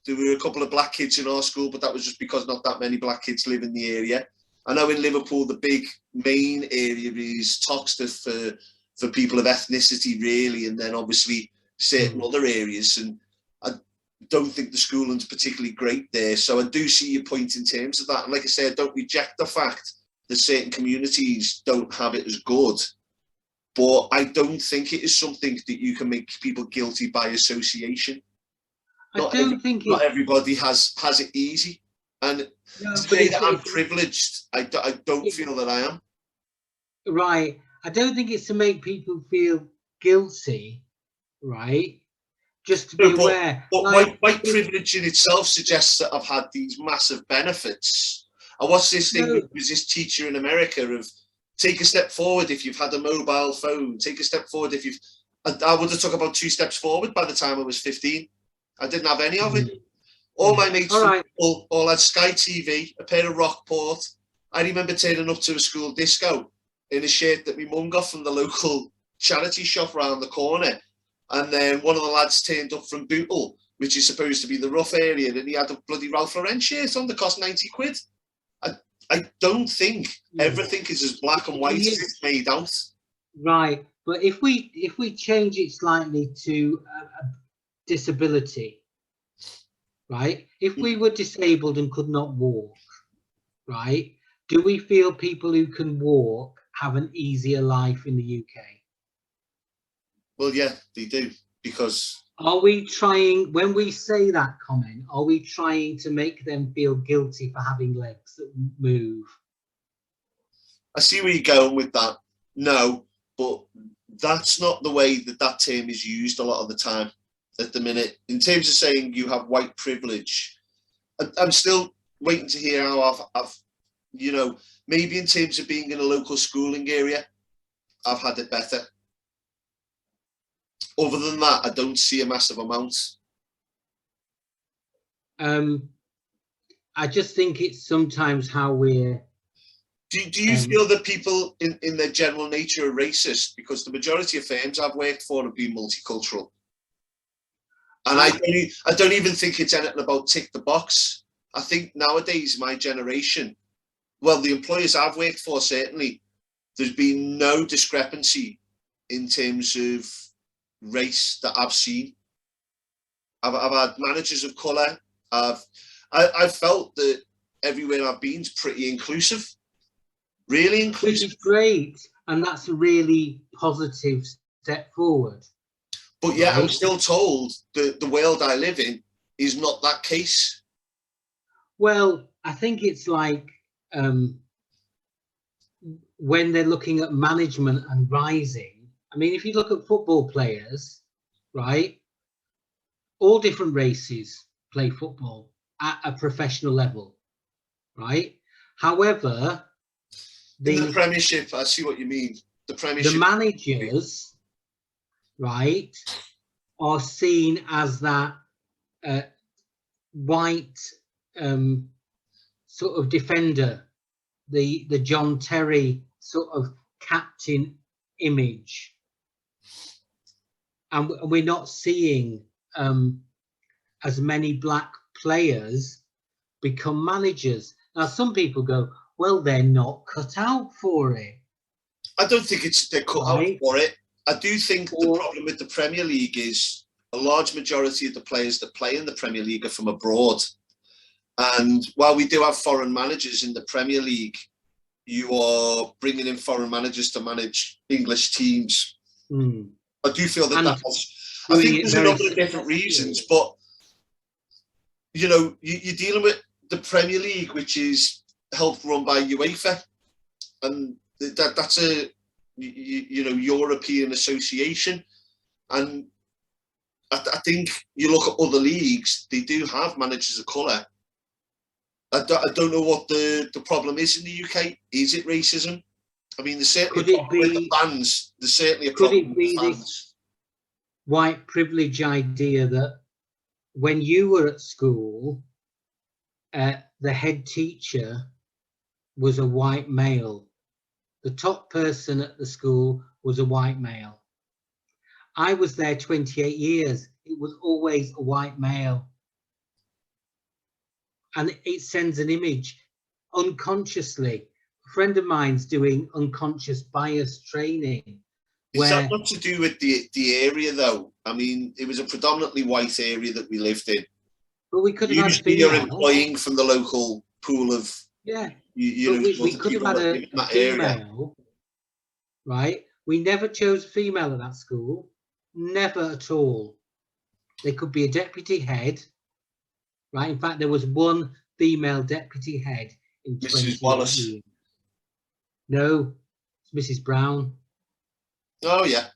there were a couple of black kids in our school, but that was just because not that many black kids live in the area. I know in Liverpool, the big main area is Toxteth for people of ethnicity, really, and then obviously certain other areas. And I don't think the schooling's particularly great there. So I do see your point in terms of that. And like I say, I don't reject the fact that certain communities don't have it as good. But I don't think it is something that you can make people guilty by association. Not everybody has it easy. And to say that I'm privileged, I don't feel that I am. Right. I don't think it's to make people feel guilty, right? Just to be aware. But like, white privilege in itself suggests that I've had these massive benefits. I watched this thing, there was this teacher in America of take a step forward if you've had a mobile phone, take a step forward if you've... I would have took about 2 steps forward by the time I was 15. I didn't have any of it. All my mates all had Sky TV, a pair of Rockport. I remember turning up to a school disco in a shirt that my mum got from the local charity shop round the corner. And then one of the lads turned up from Bootle, which is supposed to be the rough area, and he had a bloody Ralph Lauren shirt on that cost 90 quid. I don't think everything is as black and white as it's made out. Right, but if we change it slightly to a disability, right? If we were disabled and could not walk, right? Do we feel people who can walk have an easier life in the UK? Well, yeah, they do, because... Are we trying, when we say that comment, are we trying to make them feel guilty for having legs that move? I see where you're going with that. No, but that's not the way that term is used a lot of the time at the minute. In terms of saying you have white privilege, I'm still waiting to hear how I've, you know, maybe in terms of being in a local schooling area, I've had it better. Other than that, I don't see a massive amount. I just think it's sometimes how we're... Do you feel that people in their general nature are racist? Because the majority of firms I've worked for have been multicultural. And I don't even think it's anything about tick the box. I think nowadays, my generation, well, the employers I've worked for, certainly, there's been no discrepancy in terms of race that I've seen. I've had managers of colour. I've felt that everywhere I've been is pretty inclusive, really inclusive. Which is great, and that's a really positive step forward. But yet, I'm right? still told that the world I live in is not that case. Well, I think it's like when they're looking at management and rising. I mean, if you look at football players, right, all different races play football at a professional level, right? However, In the Premiership, I see what you mean. The Premiership, the managers, right, are seen as that white sort of defender, the John Terry sort of captain image, and we're not seeing as many black players become managers. Now, some people go, well, they're not cut out for it. I don't think they're cut out for it. I do think the problem with the Premier League is a large majority of the players that play in the Premier League are from abroad. And while we do have foreign managers in the Premier League, you are bringing in foreign managers to manage English teams. I do feel that I think there's a number of different reasons, but you know, you're dealing with the Premier League, which is helped run by UEFA, and that's a European association, and I think you look at other leagues, they do have managers of colour. I don't know what the problem is in the UK. Is it racism? I mean, there's certainly a problem with the fans. There's certainly a problem with the fans. This white privilege idea that when you were at school, the head teacher was a white male. The top person at the school was a white male. I was there 28 years. It was always a white male. And it sends an image unconsciously. A friend of mine's doing unconscious bias training. Is that not to do with the area, though? I mean, it was a predominantly white area that we lived in. But we could have usually you're employing from the local pool of we could have had a female, right? We never chose a female at that school, never at all. They could be a deputy head, right? In fact, there was one female deputy head in Mrs. Wallace. No, it's Mrs. Brown. Oh yeah,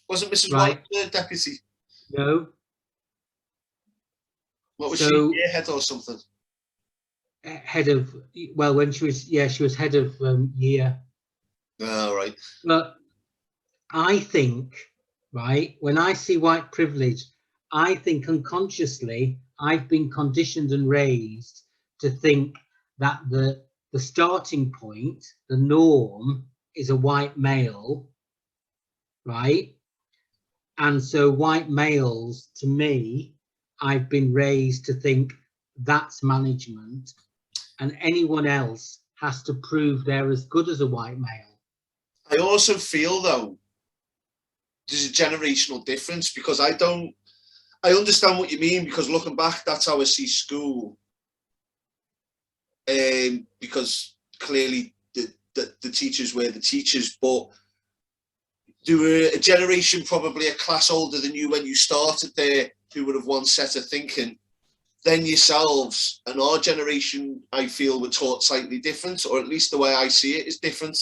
wasn't Mrs. Wallace the deputy? No. What was she? Head or something? Head of, well, when she was head of year. Oh, right. But I think, right, when I see white privilege, I think unconsciously I've been conditioned and raised to think that the starting point, the norm, is a white male, right? And so white males, to me, I've been raised to think that's management, and anyone else has to prove they're as good as a white male. I also feel, though, there's a generational difference, because I understand what you mean, because looking back, that's how I see school. Because clearly the teachers were the teachers, but there were a generation, probably a class older than you when you started there, who would have one set of thinking. Then yourselves and our generation, I feel, were taught slightly different, or at least the way I see it is different.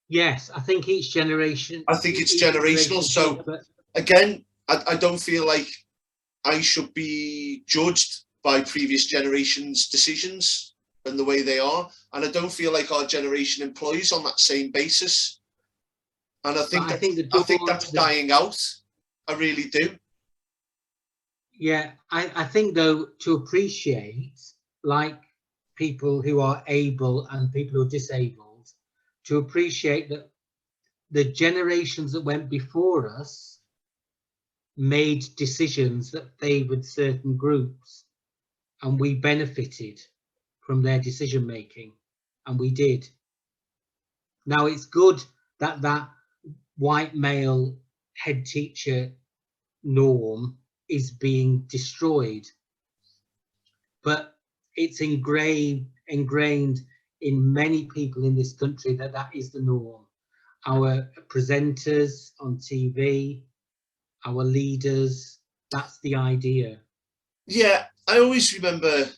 Yes, I think each generation. I think it's generational. So again, I don't feel like I should be judged by previous generations' decisions and the way they are. And I don't feel like our generation employs on that same basis. And I think that's dying out. I really do. Yeah, I think, though, to appreciate, like people who are able and people who are disabled, to appreciate that the generations that went before us made decisions that favoured certain groups, and we benefited from their decision making, and we did. Now, it's good that that white male head teacher norm is being destroyed, but it's ingrained in many people in this country that that is the norm. Our presenters on TV, our leaders, that's the idea. Yeah, I always remember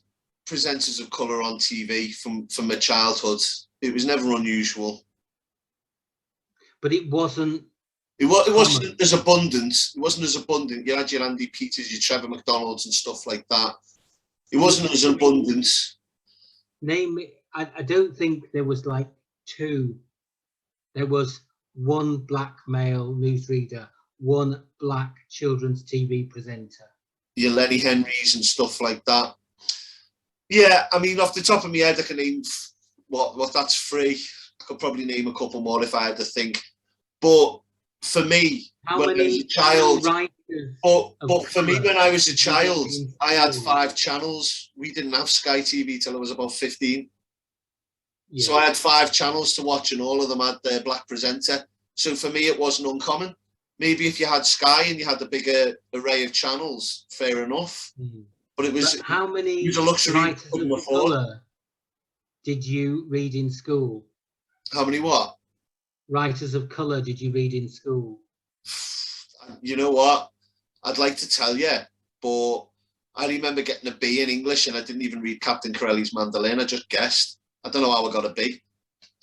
presenters of colour on TV from my childhood. It was never unusual. But it wasn't. It wasn't as abundant. It wasn't as abundant. You had your Andy Peters, your Trevor McDonalds and stuff like that. It wasn't as abundant. Name it. I don't think there was like two. There was one black male newsreader, one black children's TV presenter. Your Lenny Henrys and stuff like that. Yeah, I mean, off the top of my head, I can name what that's free. I could probably name a couple more if I had to think. But for me, when I was a child, but for me, when I was a child, I had 5 channels. We didn't have Sky TV till I was about 15. Yeah. So I had 5 channels to watch, and all of them had their black presenter. So for me, it wasn't uncommon. Maybe if you had Sky and you had a bigger array of channels, fair enough. But it was how many it was a luxury writers of colour did you read in school? How many what? Writers of colour did you read in school? You know what? I'd like to tell you, but I remember getting a B in English, and I didn't even read Captain Corelli's Mandolin. I just guessed. I don't know how I got a B.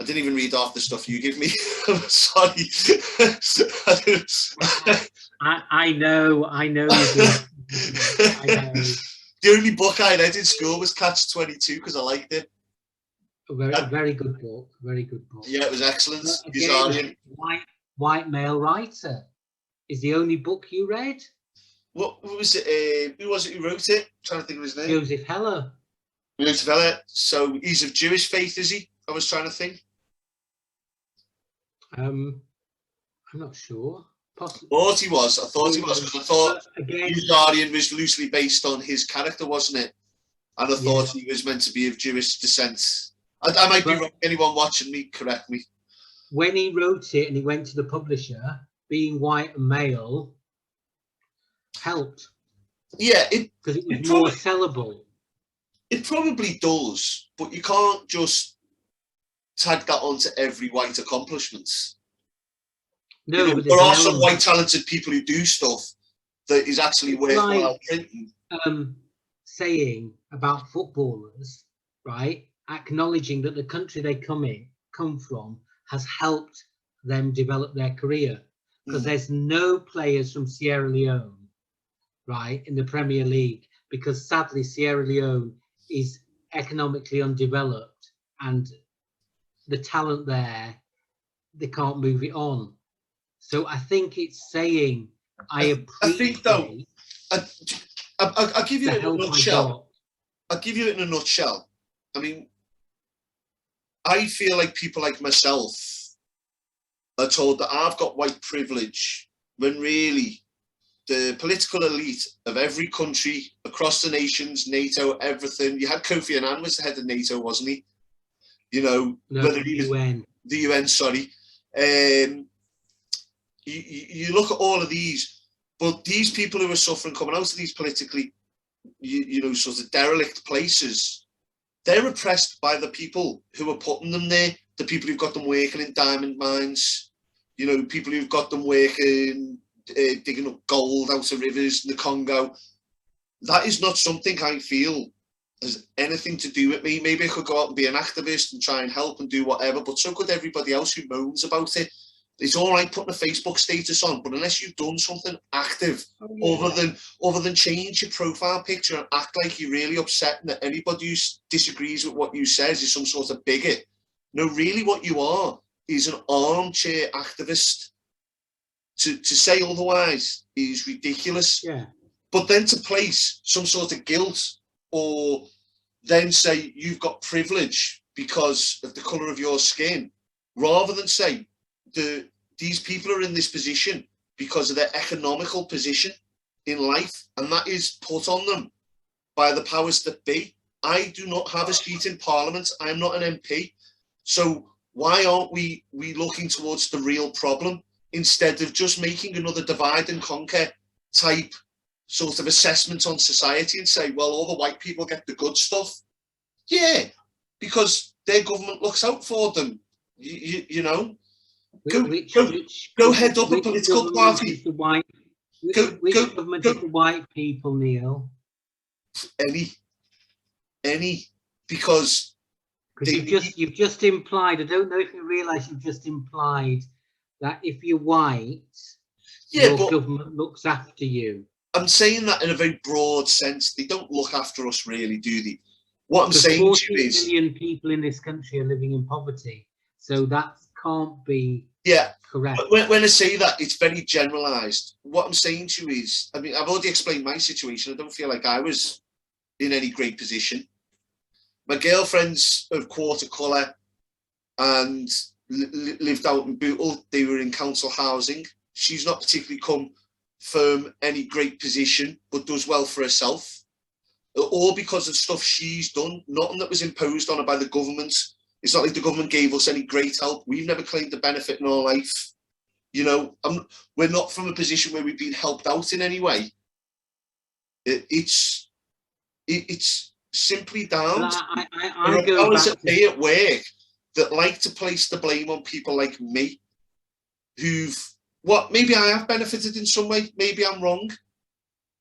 I didn't even read half the stuff you give me. I'm sorry. I know. I know. The only book I read in school was Catch-22 because I liked it. Very good book. Very good book. Yeah, it was excellent. Again, white male writer is the only book you read. What was it? Who was it who wrote it? I'm trying to think of his name. Joseph Heller. Joseph Heller. So he's of Jewish faith, is he? I was trying to think. I'm not sure. Possibly. I thought he was because I thought Guardian was loosely based on his character, wasn't it? And I thought he was meant to be of Jewish descent. I might be wrong. Anyone watching me, correct me. When he wrote it and he went to the publisher, being white and male helped. Yeah, because it was more sellable. It probably does, but you can't just tag that onto every white accomplishment. No, you know, there are some white talented people who do stuff that is actually worthwhile printing. Saying about footballers, right? Acknowledging that the country they come from has helped them develop their career, because there's no players from Sierra Leone, right, in the Premier League, because sadly Sierra Leone is economically undeveloped, and the talent there, they can't move it on. So I think it's saying I think though, I'll give you it in a nutshell. I'll give you it in a nutshell. I mean, I feel like people like myself are told that I've got white privilege, when really the political elite of every country across the nations, NATO, everything. You had Kofi Annan was the head of NATO, wasn't he? You know, no, whether he was the UN, sorry. You look at all of these, but these people who are suffering coming out of these politically, you know, sort of derelict places, they're oppressed by the people who are putting them there, the people who've got them working in diamond mines, you know, people who've got them working, digging up gold out of rivers in the Congo. That is not something I feel has anything to do with me. Maybe I could go out and be an activist and try and help and do whatever, but so could everybody else who moans about it. It's all right putting a Facebook status on, but unless you've done something active, other than change your profile picture and act like you're really upset and that anybody who disagrees with what you says is some sort of bigot. No, really what you are is an armchair activist. To say otherwise is ridiculous. Yeah. But then to place some sort of guilt, or then say you've got privilege because of the colour of your skin, rather than say these people are in this position because of their economical position in life, and that is put on them by the powers that be. I do not have a seat in Parliament. I'm not an MP. So why aren't we looking towards the real problem instead of just making another divide and conquer type sort of assessment on society and say, well, all the white people get the good stuff Yeah, because their government looks out for them. You know, go head up a political party. Is the white, which government is the white people, Neil? Any, because you've just implied. I don't know if you realise you've just implied that if you're white, your government looks after you. I'm saying that in a very broad sense. They don't look after us, really, do they? What I'm saying to you is 40 million people in this country are living in poverty, so that can't be correct. When I say that, it's very generalised. What I'm saying to you is, I mean, I've already explained my situation. I don't feel like I was in any great position. My girlfriend's of quarter colour and lived out in Bootle. They were in council housing. She's not particularly come from any great position, but does well for herself. All because of stuff she's done, nothing that was imposed on her by the government. It's not like the government gave us any great help. We've never claimed the benefit in our life. You know, we're not from a position where we've been helped out in any way. It's simply down to powers that be at work that like to place the blame on people like me, who've, maybe I have benefited in some way, maybe I'm wrong.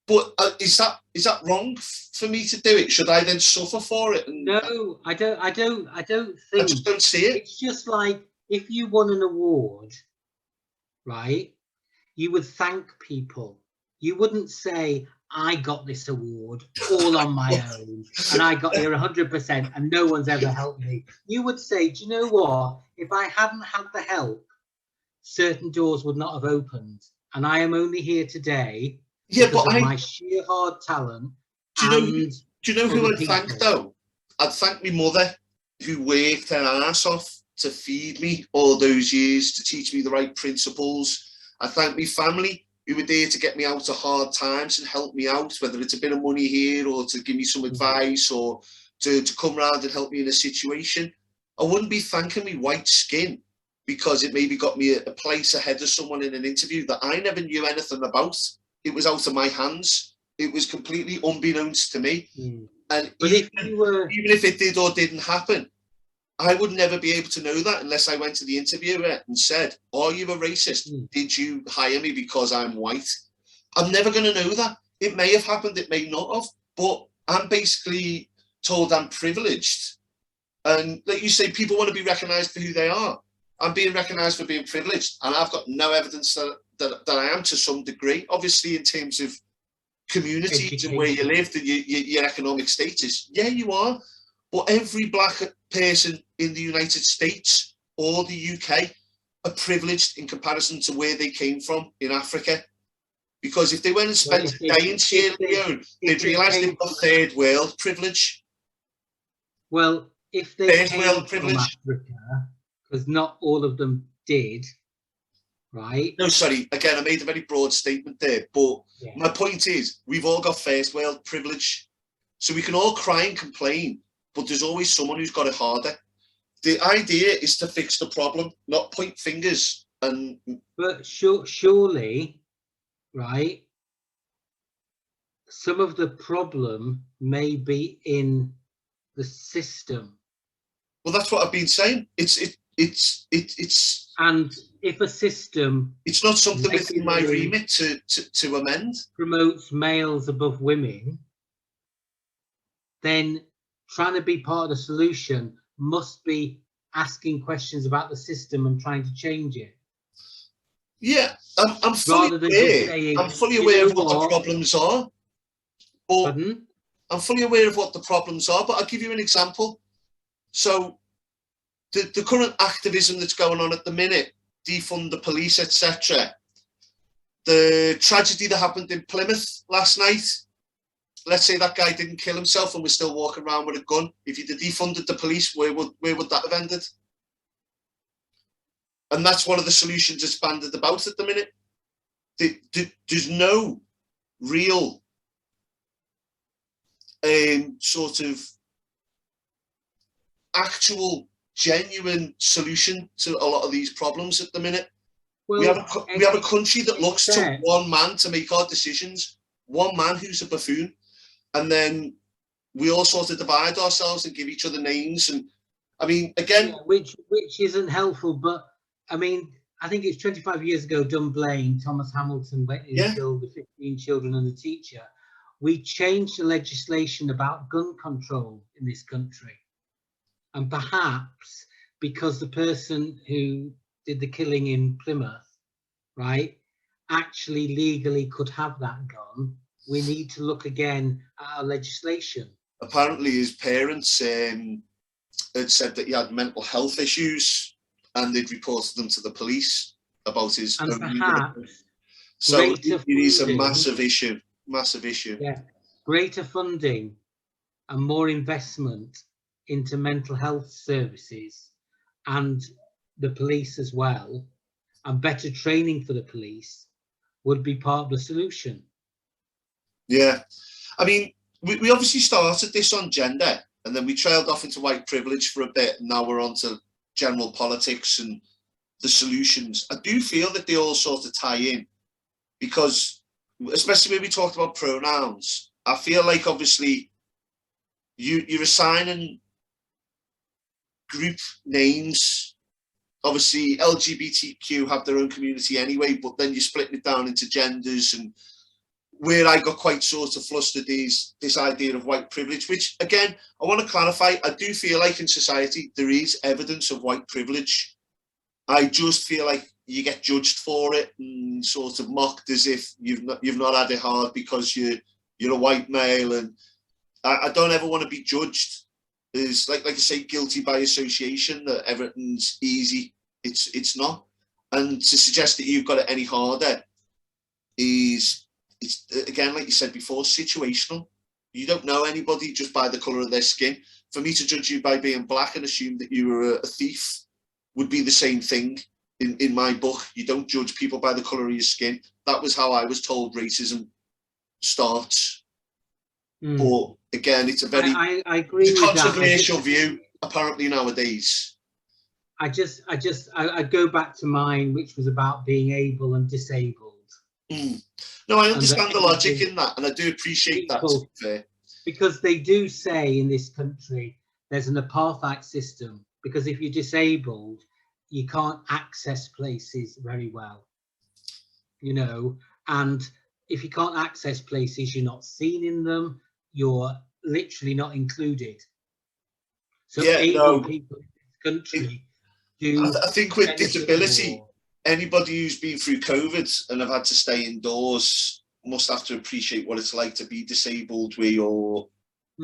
But is that wrong for me to do it? Should I then suffer for it? No, I don't think. I just don't see it. It's just like if you won an award, right? You would thank people. You wouldn't say, I got this award all on my own and I got here 100% and no one's ever helped me. You would say, do you know what? If I hadn't had the help, certain doors would not have opened. And I am only here today because of my sheer hard talent. Do you know who I'd thank though? I'd thank my mother, who worked her ass off to feed me all those years, to teach me the right principles. I thank my family, who were there to get me out of hard times and help me out, whether it's a bit of money here or to give me some advice or to come round and help me in a situation. I wouldn't be thanking me white skin because it maybe got me a place ahead of someone in an interview that I never knew anything about. It was out of my hands. It was completely unbeknownst to me. And even if it did or didn't happen, I would never be able to know that unless I went to the interviewer and said, are you a racist? Did you hire me because I'm white? I'm never going to know that. It may have happened, it may not have, but I'm basically told I'm privileged. And like you say, people want to be recognised for who they are. I'm being recognised for being privileged, and I've got no evidence that I am to some degree. Obviously, in terms of communities and where you live and your economic status, yeah, you are. But every black person in the United States or the UK are privileged in comparison to where they came from in Africa. Because if they went and spent a day in Sierra Leone, they'd realise they've got third world privilege. Well, if they came from Africa, because not all of them did, right? No, sorry. Again, I made a very broad statement there. But my point is, we've all got first world privilege. So we can all cry and complain, but there's always someone who's got it harder. The idea is to fix the problem, not point fingers. But surely, right, some of the problem may be in the system. Well, that's what I've been saying. It's and if a system, it's not something within my remit to amend, promotes males above women, then trying to be part of the solution must be asking questions about the system and trying to change it. Yeah, I'm fully aware of what the problems are. I'm fully aware of what the problems are, but I'll give you an example. So the current activism that's going on at the minute, defund the police, etc. The tragedy that happened in Plymouth last night, let's say that guy didn't kill himself and was still walking around with a gun. If you'd have defunded the police, where would that have ended? And that's one of the solutions that's banded about at the minute. There's no real sort of actual genuine solution to a lot of these problems at the minute. Well, we have a country that looks to one man to make our decisions, one man who's a buffoon, and then we all sort of divide ourselves and give each other names. And I mean, again, which isn't helpful. But I mean, I think it's 25 years ago, Dunblane, Thomas Hamilton went and killed the 15 children and the teacher. We changed the legislation about gun control in this country. And perhaps because the person who did the killing in Plymouth, right, actually legally could have that gun, we need to look again at our legislation. Apparently his parents had said that he had mental health issues, and they'd reported them to the police about his and perhaps so it is a massive issue. Yeah, greater funding and more investment into mental health services and the police as well, and better training for the police would be part of the solution. Yeah, I mean, we obviously started this on gender, and then we trailed off into white privilege for a bit, and now we're on to general politics and the solutions. I do feel that they all sort of tie in, because especially when we talked about pronouns, I feel like obviously you're assigning group names. Obviously LGBTQ have their own community anyway, but then you're splitting it down into genders. And where I got quite sort of flustered is this idea of white privilege, which again, I want to clarify, I do feel like in society there is evidence of white privilege. I just feel like you get judged for it and sort of mocked as if you've not had it hard because you're a white male. And I don't ever want to be judged as like I say, guilty by association, that everything's easy. It's not. And to suggest that you've got it any harder is, it's again, like you said before, situational. You don't know anybody just by the colour of their skin. For me to judge you by being black and assume that you were a thief would be the same thing in my book. You don't judge people by the colour of your skin. That was how I was told racism starts. But again, it's a very I agree with controversial view apparently nowadays. I go back to mine, which was about being able and disabled. No, I understand the logic in that, and I do appreciate that, to be fair. Because they do say in this country there's an apartheid system, because if you're disabled, you can't access places very well, you know, and if you can't access places, you're not seen in them, you're literally not included. So able people in this country do. I think with disability, anybody who's been through COVID and have had to stay indoors must have to appreciate what it's like to be disabled, where you're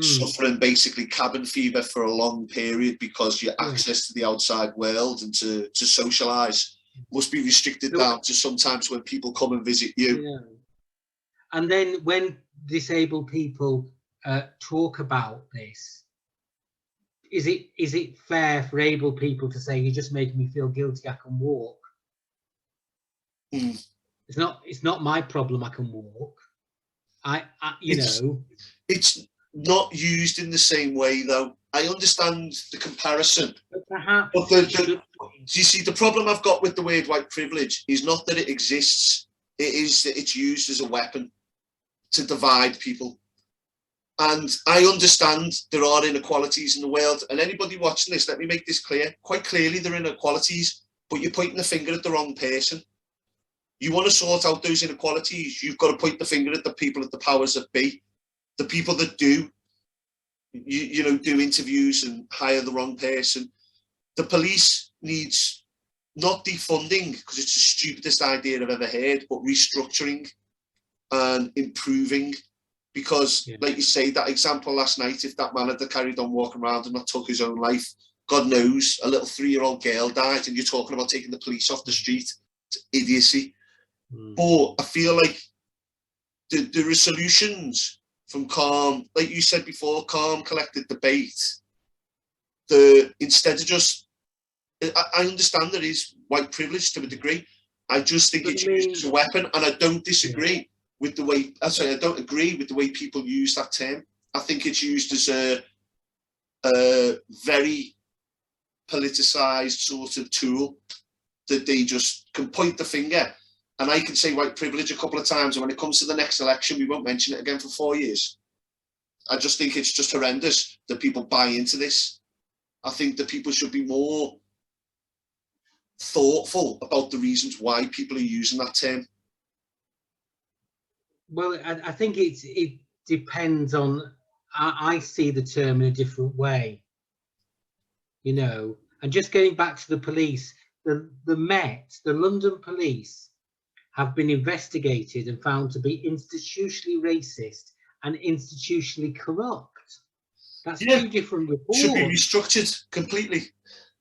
suffering basically cabin fever for a long period because your access to the outside world and to socialise must be restricted down to sometimes when people come and visit you. Yeah. And then when disabled people talk about this, is it fair for able people to say, you're just making me feel guilty, I can walk? It's not my problem, I can walk. It's not used in the same way, though. I understand the comparison, but you see, the problem I've got with the word white privilege is not that it exists, it is that it's used as a weapon to divide people. And I understand there are inequalities in the world, and anybody watching this, let me make this clear, quite clearly there are inequalities, but you're pointing the finger at the wrong person. You want to sort out those inequalities, you've got to point the finger at the people at the powers that be, the people that do, do interviews and hire the wrong person. The police needs not defunding, because it's the stupidest idea I've ever heard, but restructuring and improving. Because, like you say, that example last night, if that man had carried on walking around and not took his own life, God knows, a little 3-year-old girl died, and you're talking about taking the police off the street. It's idiocy. But I feel like there are solutions from calm, like you said before, calm, collected debate. Instead of just, I understand there is white privilege to a degree. I just think it's used as a weapon, and I don't disagree with the way, I don't agree with the way people use that term. I think it's used as a very politicised sort of tool that they just can point the finger. And I can say white privilege a couple of times, and when it comes to the next election, we won't mention it again for 4 years. I just think it's just horrendous that people buy into this. I think that people should be more thoughtful about the reasons why people are using that term. Well, I think it depends on. I see the term in a different way, you know. And just getting back to the police, the Met, the London police, have been investigated and found to be institutionally racist and institutionally corrupt. That's two different reports. Should be restructured completely.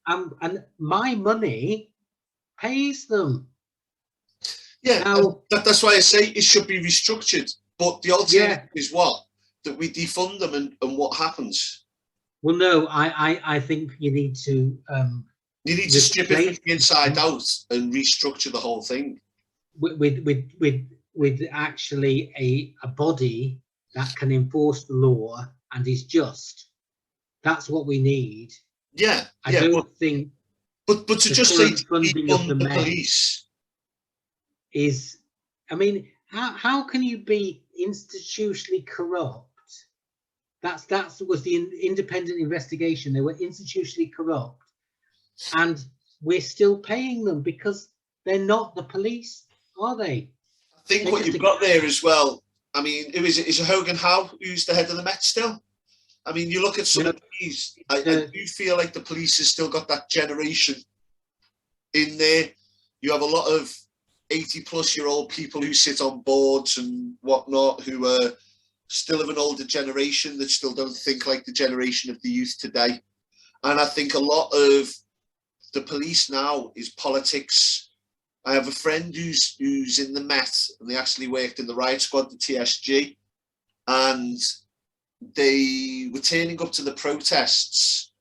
And my money pays them. Yeah, now, that's why I say it should be restructured. But the alternative is what? That we defund them, and what happens? Well, no, I think you need to. You need to strip it from the inside out and restructure the whole thing. With actually a body that can enforce the law and is just. That's what we need. Yeah, I don't think. But to just say funding of the police is, I mean, how can you be institutionally corrupt? That was the independent investigation. They were institutionally corrupt, and we're still paying them because they're not the police, are they? I think what you've got there as well. I mean, is it Hogan Howe who's the head of the Met still? I mean, you look at some of these. I do feel like the police has still got that generation in there. You have a lot of 80-plus-year-old people who sit on boards and whatnot, who are still of an older generation that still don't think like the generation of the youth today. And I think a lot of the police now is politics. I have a friend who's in the Met, and they actually worked in the riot squad, the TSG, and they were turning up to the protests.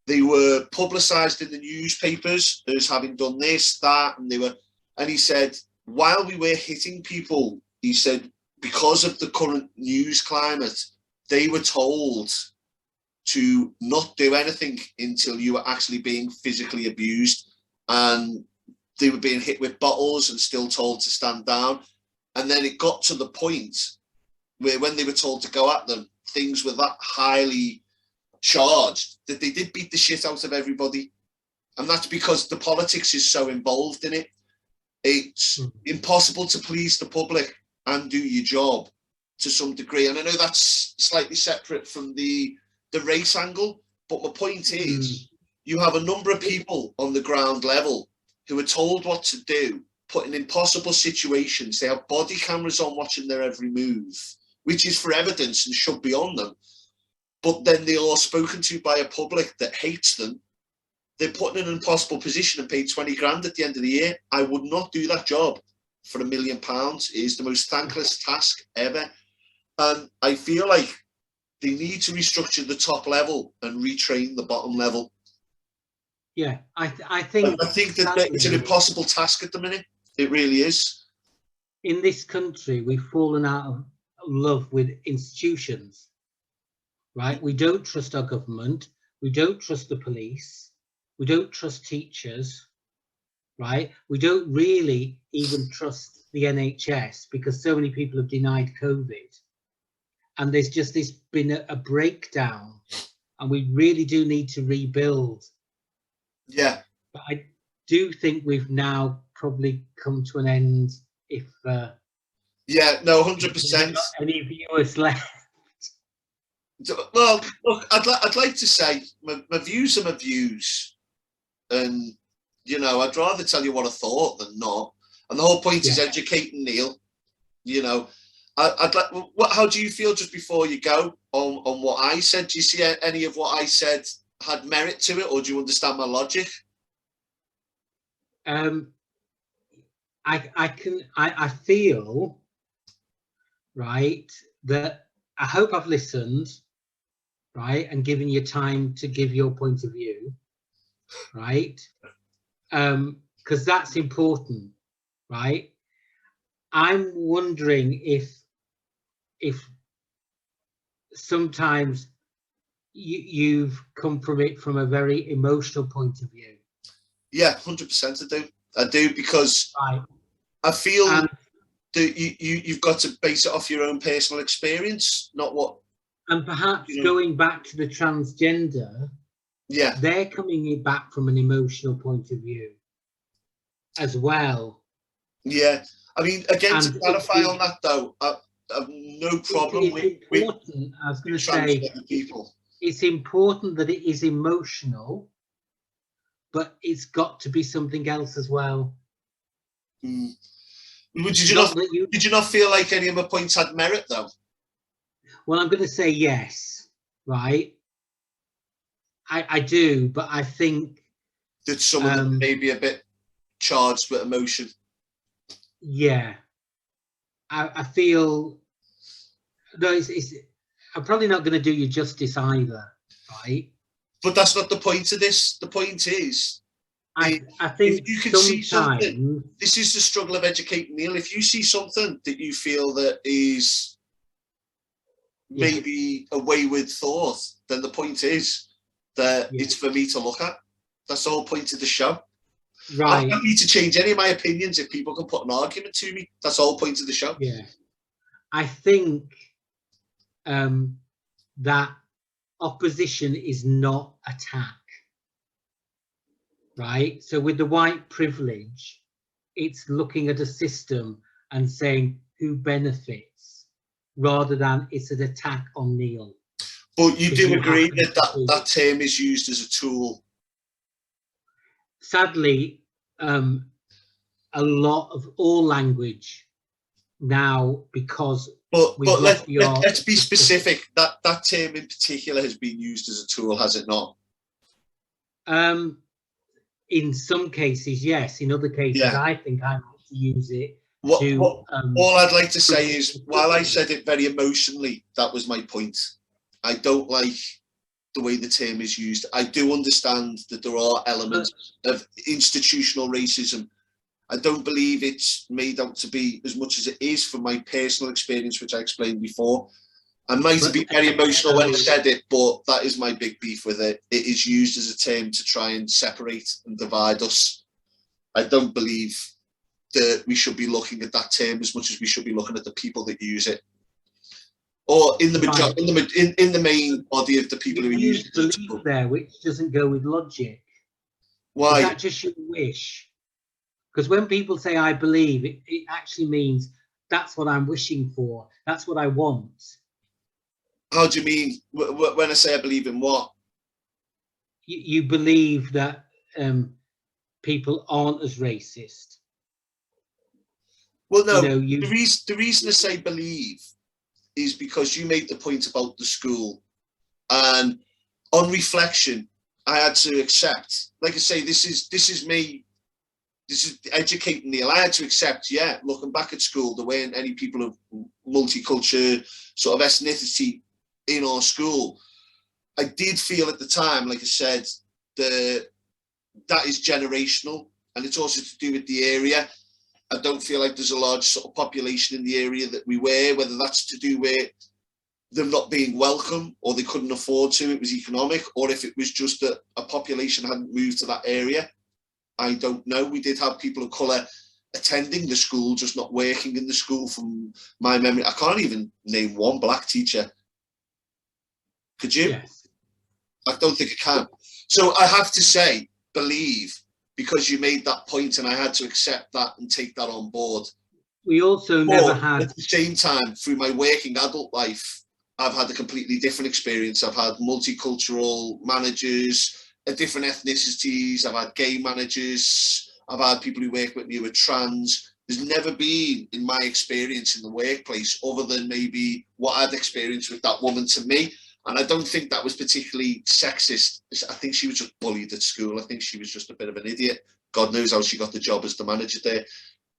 They were publicised in the newspapers as having done this, that, and he said, while we were hitting people, he said, because of the current news climate, they were told to not do anything until you were actually being physically abused, and they were being hit with bottles and still told to stand down. And then it got to the point where when they were told to go at them, things were that highly charged that they did beat the shit out of everybody. And that's because the politics is so involved in it. It's impossible to please the public and do your job to some degree. And I know that's slightly separate from the race angle, but my point is you have a number of people on the ground level who are told what to do, put in impossible situations. They have body cameras on watching their every move, which is for evidence and should be on them. But then they're all spoken to by a public that hates them. They're put in an impossible position and paid 20 grand at the end of the year. I would not do that job for £1 million. It is the most thankless task ever. And I feel like they need to restructure the top level and retrain the bottom level. Yeah, I think that it's an impossible task at the minute. It really is. In this country, we've fallen out of love with institutions, right? We don't trust our government. We don't trust the police. We don't trust teachers, right? We don't really even trust the NHS because so many people have denied COVID. And there's just been a breakdown, and we really do need to rebuild. Yeah. But I do think we've now probably come to an end if... yeah, no, 100%. Any viewers left? Well, look, I'd like to say my views are my views. And, you know, I'd rather tell you what I thought than not. And the whole point is educating Neill. You know, I'd like. How do you feel just before you go on what I said? Do you see any of what I said had merit to it, or do you understand my logic? I feel, right, that I hope I've listened, right, and given you time to give your point of view, right, because that's important, right. I'm wondering if sometimes you've come from it from a very emotional point of view. Yeah, 100% I do because I feel that you've got to base it off your own personal experience, not what And perhaps you know, going back to the transgender, yeah, they're coming back from an emotional point of view as well. yeah. I mean, again, to And clarify on that though, I have no problem it's with important, I was going to say, transgender people. it's important that it is emotional, but it's got to be something else as well. Mm. Did you not feel like any of my points had merit though? Well, I'm going to say yes, right? I do, but I think That some of them may be a bit charged with emotion. Yeah, I feel no, I'm probably not going to do you justice either, right? But that's not the point of this. The point is, I think if you can see sometimes something, this is the struggle of educating Neill. If you see something that you feel that is maybe a wayward thought, then the point is that it's for me to look at. That's the whole point of the show. Right. I'm happy to change any of my opinions if people can put an argument to me. That's the whole point of the show. Yeah. I think that opposition is not attack. Right? So with the white privilege, it's looking at a system and saying who benefits rather than it's an attack on Neill. But you do agree that term is used as a tool? Sadly, a lot of all language now, because but let's be specific. That term in particular has been used as a tool, has it not? In some cases, yes. In other cases, I think I like to use it. All I'd like to say is, while I said it very emotionally, that was my point. I don't like the way the term is used. I do understand that there are elements of institutional racism. I don't believe it's made out to be as much as it is from my personal experience, which I explained before. I might have been very emotional when I said it, but that is my big beef with it. It is used as a term to try and separate and divide us. I don't believe that we should be looking at that term as much as we should be looking at the people that use it, or in the in the main body of the people who use it. There, which doesn't go with logic. Why? Is that just your wish? Because when people say I believe, it actually means that's what I'm wishing for. That's what I want. How do you mean when I say I believe in what? You believe that people aren't as racist. Well, no. The reason I say believe is because you made the point about the school, and on reflection, I had to accept. Like I say, this is me. This is educating Neill. I had to accept, looking back at school, there weren't any people of multicultural sort of ethnicity in our school. I did feel at the time, like I said, that is generational, and it's also to do with the area. I don't feel like there's a large sort of population in the area that we were, whether that's to do with them not being welcome or they couldn't afford to, it was economic, or if it was just that a population hadn't moved to that area. I don't know. We did have people of colour attending the school, just not working in the school from my memory. I can't even name one black teacher. Could you? Yes. I don't think I can. So I have to say, believe, because you made that point and I had to accept that and take that on board. We also never had... At the same time, through my working adult life, I've had a completely different experience. I've had multicultural managers, different ethnicities. I've had gay managers. I've had people who work with me who are trans. There's never been, in my experience in the workplace, other than maybe what I'd experienced with that woman to me. And I don't think that was particularly sexist. I think she was just bullied at school. I think she was just a bit of an idiot. God knows how she got the job as the manager there.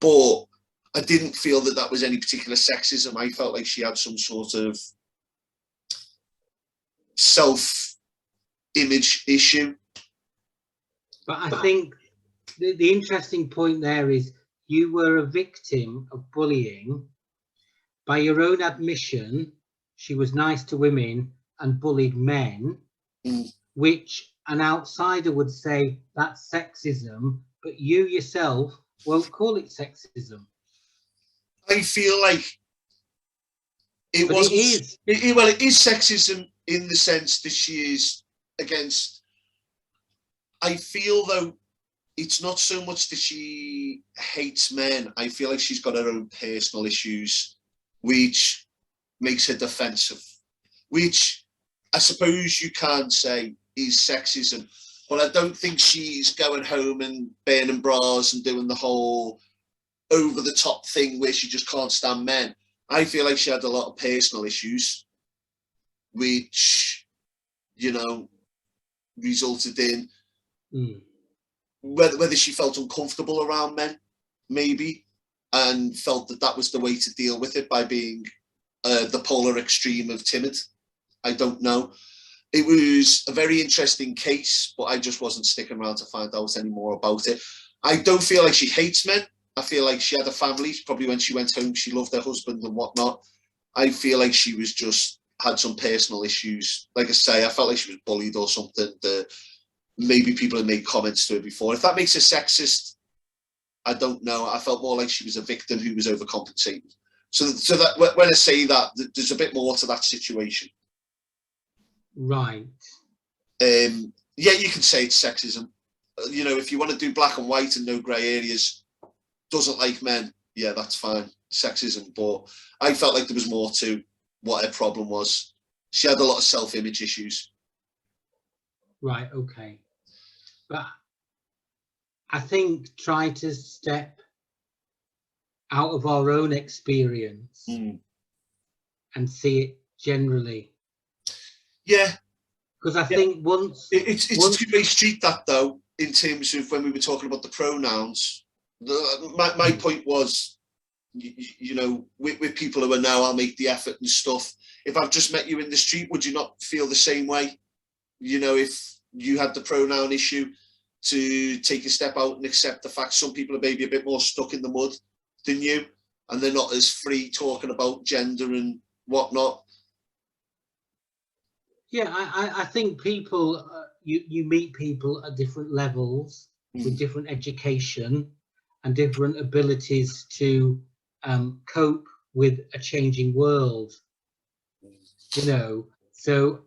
But I didn't feel that that was any particular sexism. I felt like she had some sort of self-image issue. But I think the interesting point there is you were a victim of bullying. By your own admission, she was nice to women and bullied men, which an outsider would say that's sexism, but you yourself won't call it sexism. I feel like It But wasn't. it is. Well, it is sexism in the sense that she is against. I feel though it's not so much that she hates men. I feel like she's got her own personal issues, which makes her defensive. Which I suppose you can say is sexism, but I don't think she's going home and burning bras and doing the whole over the top thing where she just can't stand men. I feel like she had a lot of personal issues, which, you know, resulted in whether she felt uncomfortable around men, maybe, and felt that that was the way to deal with it by being the polar extreme of timid. I don't know. It was a very interesting case, but I just wasn't sticking around to find out any more about it. I don't feel like she hates men. I feel like she had a family. Probably when she went home, she loved her husband and whatnot. I feel like she was just had some personal issues. Like I say, I felt like she was bullied or something. Maybe people had made comments to her before. If that makes her sexist, I don't know. I felt more like she was a victim who was overcompensating. So that when I say that, there's a bit more to that situation. Right. Yeah, you can say it's sexism. You know, if you want to do black and white and no grey areas, doesn't like men, yeah, that's fine. Sexism. But I felt like there was more to what her problem was. She had a lot of self-image issues. Right, okay. But I think try to step out of our own experience and see it generally. Yeah. Because I think once... It's a two-way street, that, though, in terms of when we were talking about the pronouns. My point was, you know, with people who are now, I'll make the effort and stuff. If I've just met you in the street, would you not feel the same way? You know, if you had the pronoun issue, to take a step out and accept the fact some people are maybe a bit more stuck in the mud than you, and they're not as free talking about gender and whatnot. Yeah, I think people, you meet people at different levels with different education and different abilities to cope with a changing world, you know. So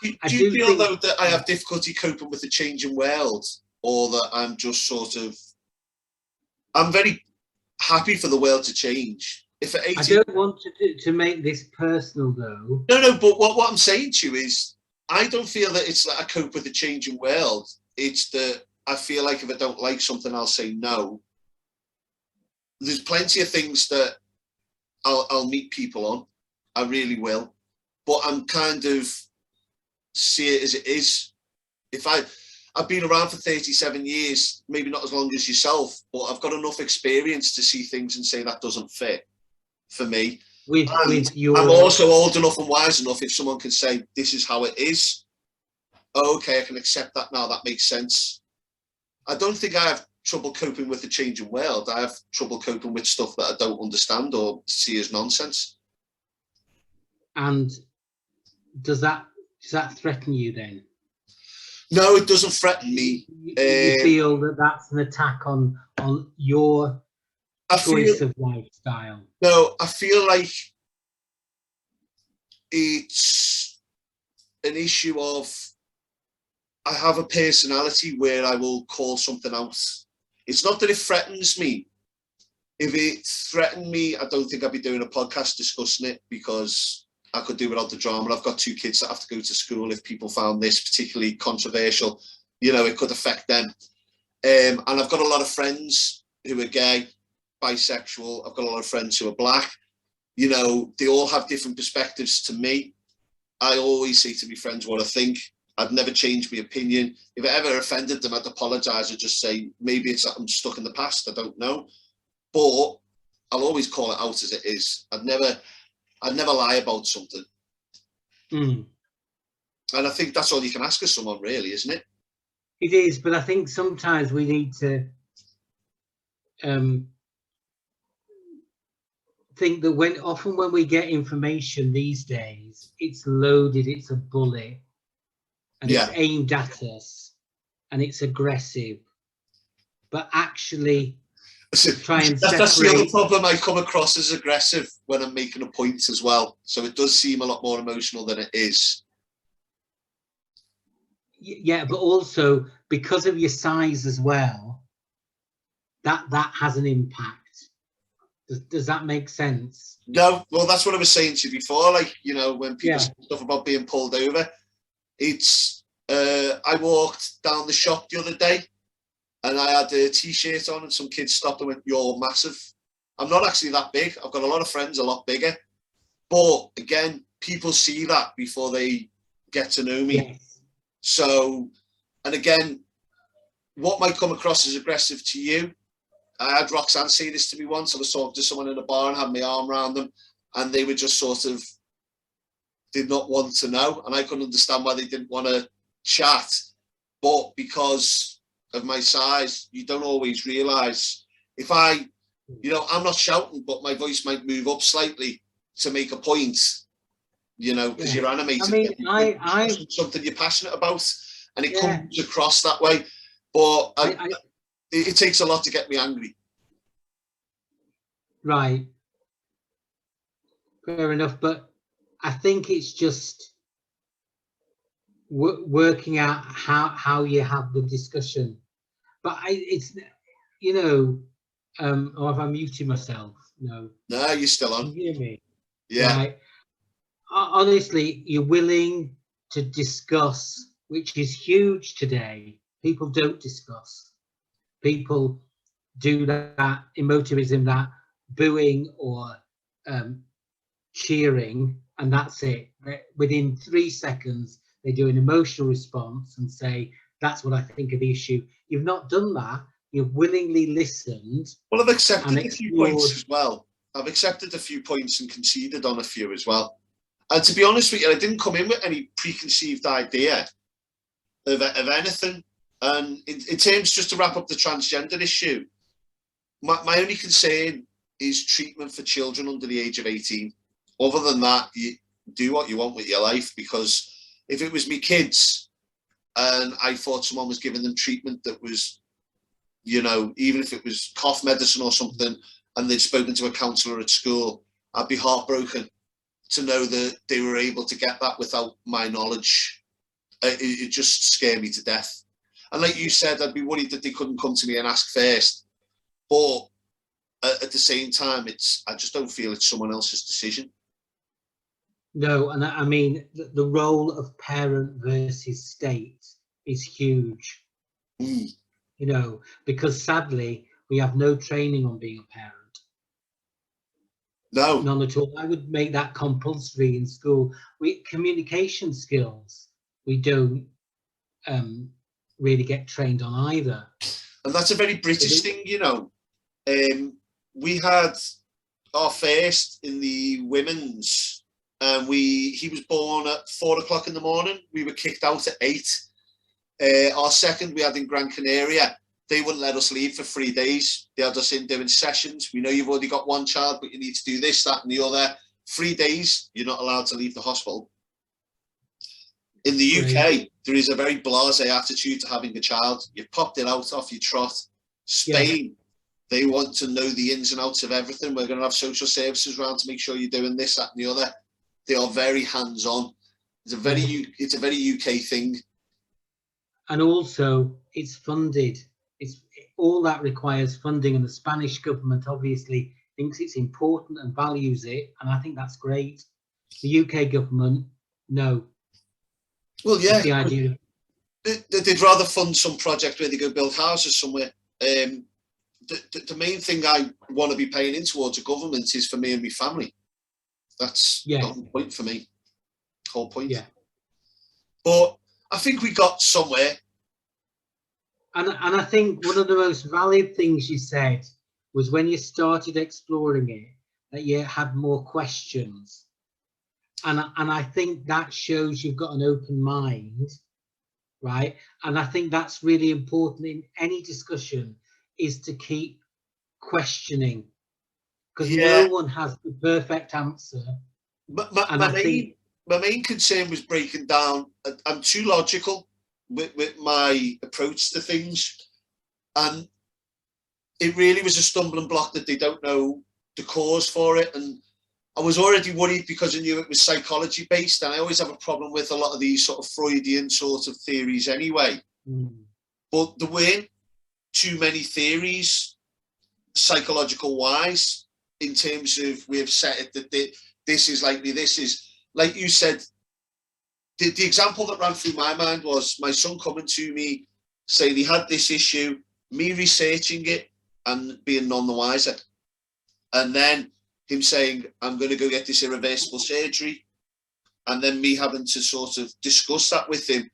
do you feel though that I have difficulty coping with the changing world, or that I'm just sort of, I'm very happy for the world to change? If at 18, I don't want to make this personal though. No, but what I'm saying to you is, I don't feel that it's that I cope with the changing world. It's that I feel like if I don't like something, I'll say no. There's plenty of things that I'll meet people on. I really will. But I'm kind of see it as it is. If I've been around for 37 years, maybe not as long as yourself, but I've got enough experience to see things and say that doesn't fit for me. I'm also old enough and wise enough, if someone can say, this is how it is, okay, I can accept that now, that makes sense. I don't think I have trouble coping with the changing world. I have trouble coping with stuff that I don't understand or see as nonsense. And does that threaten you then? No, it doesn't threaten me. You feel that that's an attack on your choice of lifestyle? No, I feel like it's an issue of, I have a personality where I will call something out. It's not that it threatens me. If it threatened me, I don't think I'd be doing a podcast discussing it, because I could do without the drama. I've got 2 kids that have to go to school. If people found this particularly controversial, you know, it could affect them. And I've got a lot of friends who are gay, bisexual. I've got a lot of friends who are black. You know, they all have different perspectives to me. I always say to my friends what I think. I'd never change my opinion. If I ever offended them, I'd apologise or just say, maybe it's that I'm stuck in the past, I don't know. But I'll always call it out as it is. I'd never lie about something. And I think that's all you can ask of someone, really, isn't it? It is, but I think sometimes we need to think that often when we get information these days, it's loaded, it's a bullet, and it's aimed at us, and it's aggressive. But actually, try and that's the other separate. problem. I come across as aggressive when I'm making a point as well. So it does seem a lot more emotional than it is. Yeah, but also because of your size as well, that has an impact. Does that make sense? No, well, that's what I was saying to you before. Like, you know, when people say stuff about being pulled over, it's, I walked down the shop the other day and I had a t-shirt on and some kids stopped and went, "You're massive." I'm not actually that big. I've got a lot of friends a lot bigger. But again, people see that before they get to know me. Yes. So, and again, what might come across as aggressive to you, I had Roxanne say this to me once. I was talking to someone in a bar and had my arm around them, and they were just sort of, did not want to know. And I couldn't understand why they didn't want to chat. But because of my size, you don't always realise. If I, you know, I'm not shouting, but my voice might move up slightly to make a point, you know, because you're animated. I mean, I something you're passionate about, and it comes across that way. But it takes a lot to get me angry. Right. Fair enough, but I think it's just working out how you have the discussion. But it's, you know, or have I muted myself? No. No, you're still on. Can you hear me? Yeah. Right. Honestly, you're willing to discuss, which is huge today. People don't discuss. People do that emotivism, that booing or cheering, and that's it. Within 3 seconds, they do an emotional response and say, "That's what I think of the issue." You've not done that. You've willingly listened. Well, I've accepted a few points as well. I've accepted a few points and conceded on a few as well. And to be honest with you, I didn't come in with any preconceived idea of anything. And in terms, just to wrap up the transgender issue, my only concern is treatment for children under the age of 18. Other than that, you do what you want with your life, because if it was me kids and I thought someone was giving them treatment that was, you know, even if it was cough medicine or something, and they'd spoken to a counsellor at school, I'd be heartbroken to know that they were able to get that without my knowledge. It just scared me to death. And like you said, I'd be worried that they couldn't come to me and ask first. But at the same time, I just don't feel it's someone else's decision. No, and I mean, the role of parent versus state is huge. You know, because sadly, we have no training on being a parent. No. None at all. I would make that compulsory in school. Communication skills, we don't really get trained on either. And that's a very British thing, you know. We had our first in the women's, and he was born at 4 o'clock in the morning. We were kicked out at 8. Our second we had in Gran Canaria, they wouldn't let us leave for 3 days. They had us in doing sessions. We know you've already got one child, but you need to do this, that, and the other. 3 days, you're not allowed to leave the hospital. In the UK, there is a very blasé attitude to having a child. You've popped it out off your trot. Spain, they want to know the ins and outs of everything. We're going to have social services around to make sure you're doing this, that, and the other. They are very hands-on. It's a very UK thing. And also, it's funded. All that requires funding, and the Spanish government obviously thinks it's important and values it, and I think that's great. The UK government, no. Well, yeah, the idea. They'd rather fund some project where they go build houses somewhere. The main thing I want to be paying in towards a government is for me and my family. That's the whole point for me. Whole point. Yeah. But I think we got somewhere. And I think one of the most valid things you said was when you started exploring it, that you had more questions. And I think that shows you've got an open mind, right? And I think that's really important in any discussion, is to keep questioning, because no one has the perfect answer. But my main concern was breaking down. I'm too logical with my approach to things, and it really was a stumbling block that they don't know the cause for it. And I was already worried because I knew it was psychology based, and I always have a problem with a lot of these sort of Freudian sort of theories anyway. But there weren't too many theories psychological wise in terms of we have set it that this is likely, this is, like you said, the example that ran through my mind was my son coming to me saying he had this issue, me researching it and being none the wiser. And then him saying, I'm going to go get this irreversible surgery. And then me having to sort of discuss that with him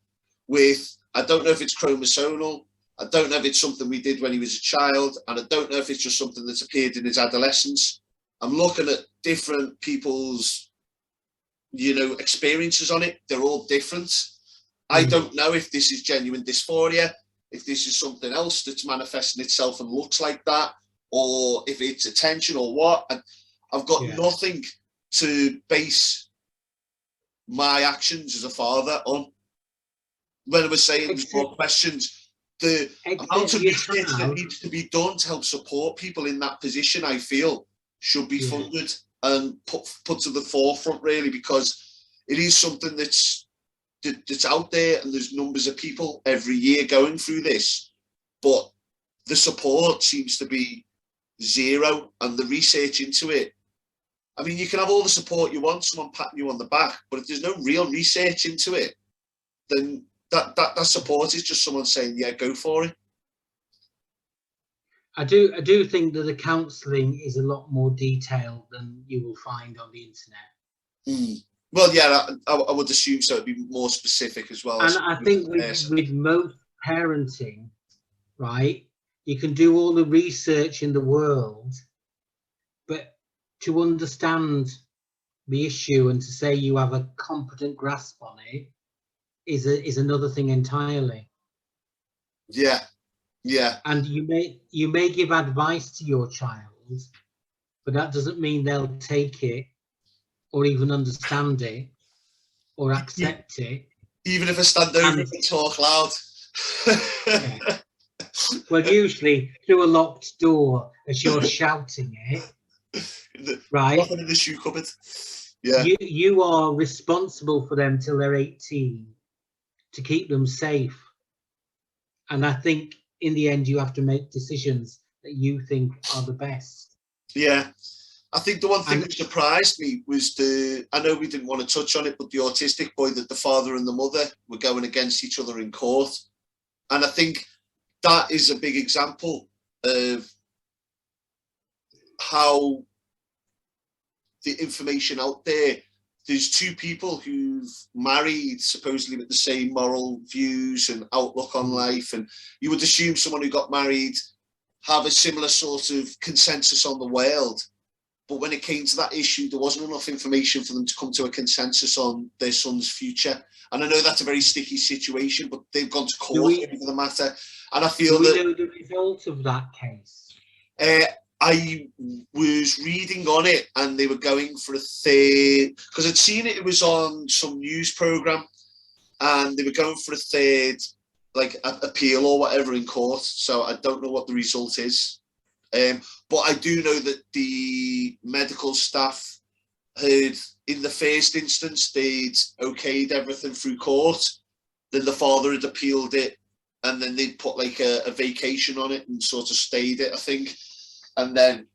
with, I don't know if it's chromosomal, I don't know if it's something we did when he was a child, and I don't know if it's just something that's appeared in his adolescence. I'm looking at different people's, you know, experiences on it. They're all different. I don't know if this is genuine dysphoria, if this is something else that's manifesting itself and looks like that, or if it's attention or what. And I've got nothing to base my actions as a father on. When I was saying these more questions, the amount of research that needs to be done to help support people in that position, I feel, should be funded and put to the forefront, really, because it is something that's out there, and there's numbers of people every year going through this, but the support seems to be zero, and the research into it. I mean, you can have all the support you want, someone patting you on the back, but if there's no real research into it, then that support is just someone saying, yeah, go for it. I do think that the counselling is a lot more detailed than you will find on the internet. Well, yeah, I would assume so. It'd be more specific as well. And I think with most parenting, right, you can do all the research in the world, but to understand the issue and to say you have a competent grasp on it is another thing entirely. Yeah, yeah. And you may give advice to your child, but that doesn't mean they'll take it or even understand it or accept it. Even if I stand over and talk loud. Yeah. Well, usually through a locked door as you're shouting it, right? Nothing in the shoe cupboard. Yeah. You are responsible for them till they're 18 to keep them safe. And I think in the end you have to make decisions that you think are the best. Yeah. I think the one thing that surprised me was I know we didn't want to touch on it, but the autistic boy, that the father and the mother were going against each other in court. And I think that is a big example of how the information out there, there's two people who've married supposedly with the same moral views and outlook on life. And you would assume someone who got married have a similar sort of consensus on the world. But when it came to that issue, there wasn't enough information for them to come to a consensus on their son's future. And I know that's a very sticky situation, but they've gone to court over the matter. And I feel that... Do we know the result of that case? I was reading on it, and they were going for a third, because I'd seen it was on some news programme, and they were going for a third, like, appeal or whatever in court. So I don't know what the result is. But I do know that the medical staff had, in the first instance, they'd okayed everything through court. Then the father had appealed it, and then they'd put like a vacation on it and sort of stayed it, I think. And then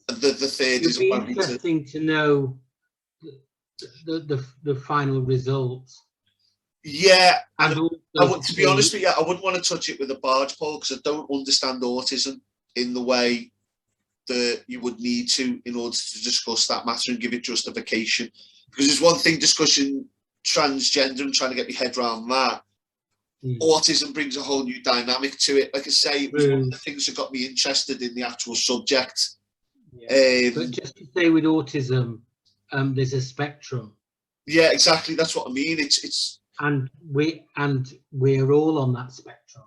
the third is... It'd be interesting to know the final result. Yeah, and to be honest with you, I wouldn't want to touch it with a barge pole, because I don't understand autism in the way that you would need to in order to discuss that matter and give it justification. Because there's one thing discussing transgender and trying to get my head around that. Autism brings a whole new dynamic to it. Like I say, it was one of the things that got me interested in the actual subject. Yeah. But just to say, with autism, there's a spectrum. Yeah, exactly. That's what I mean. And we're all on that spectrum.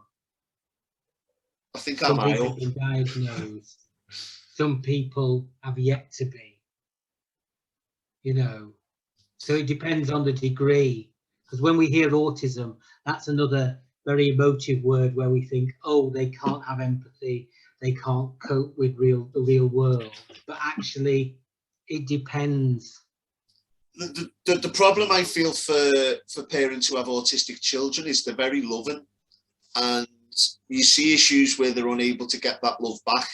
I think some people have been diagnosed. Some people have yet to be. You know, so it depends on the degree. Because when we hear autism, that's another very emotive word where we think, oh, they can't have empathy, they can't cope with the real world. But actually, it depends. The problem I feel for parents who have autistic children is they're very loving, and you see issues where they're unable to get that love back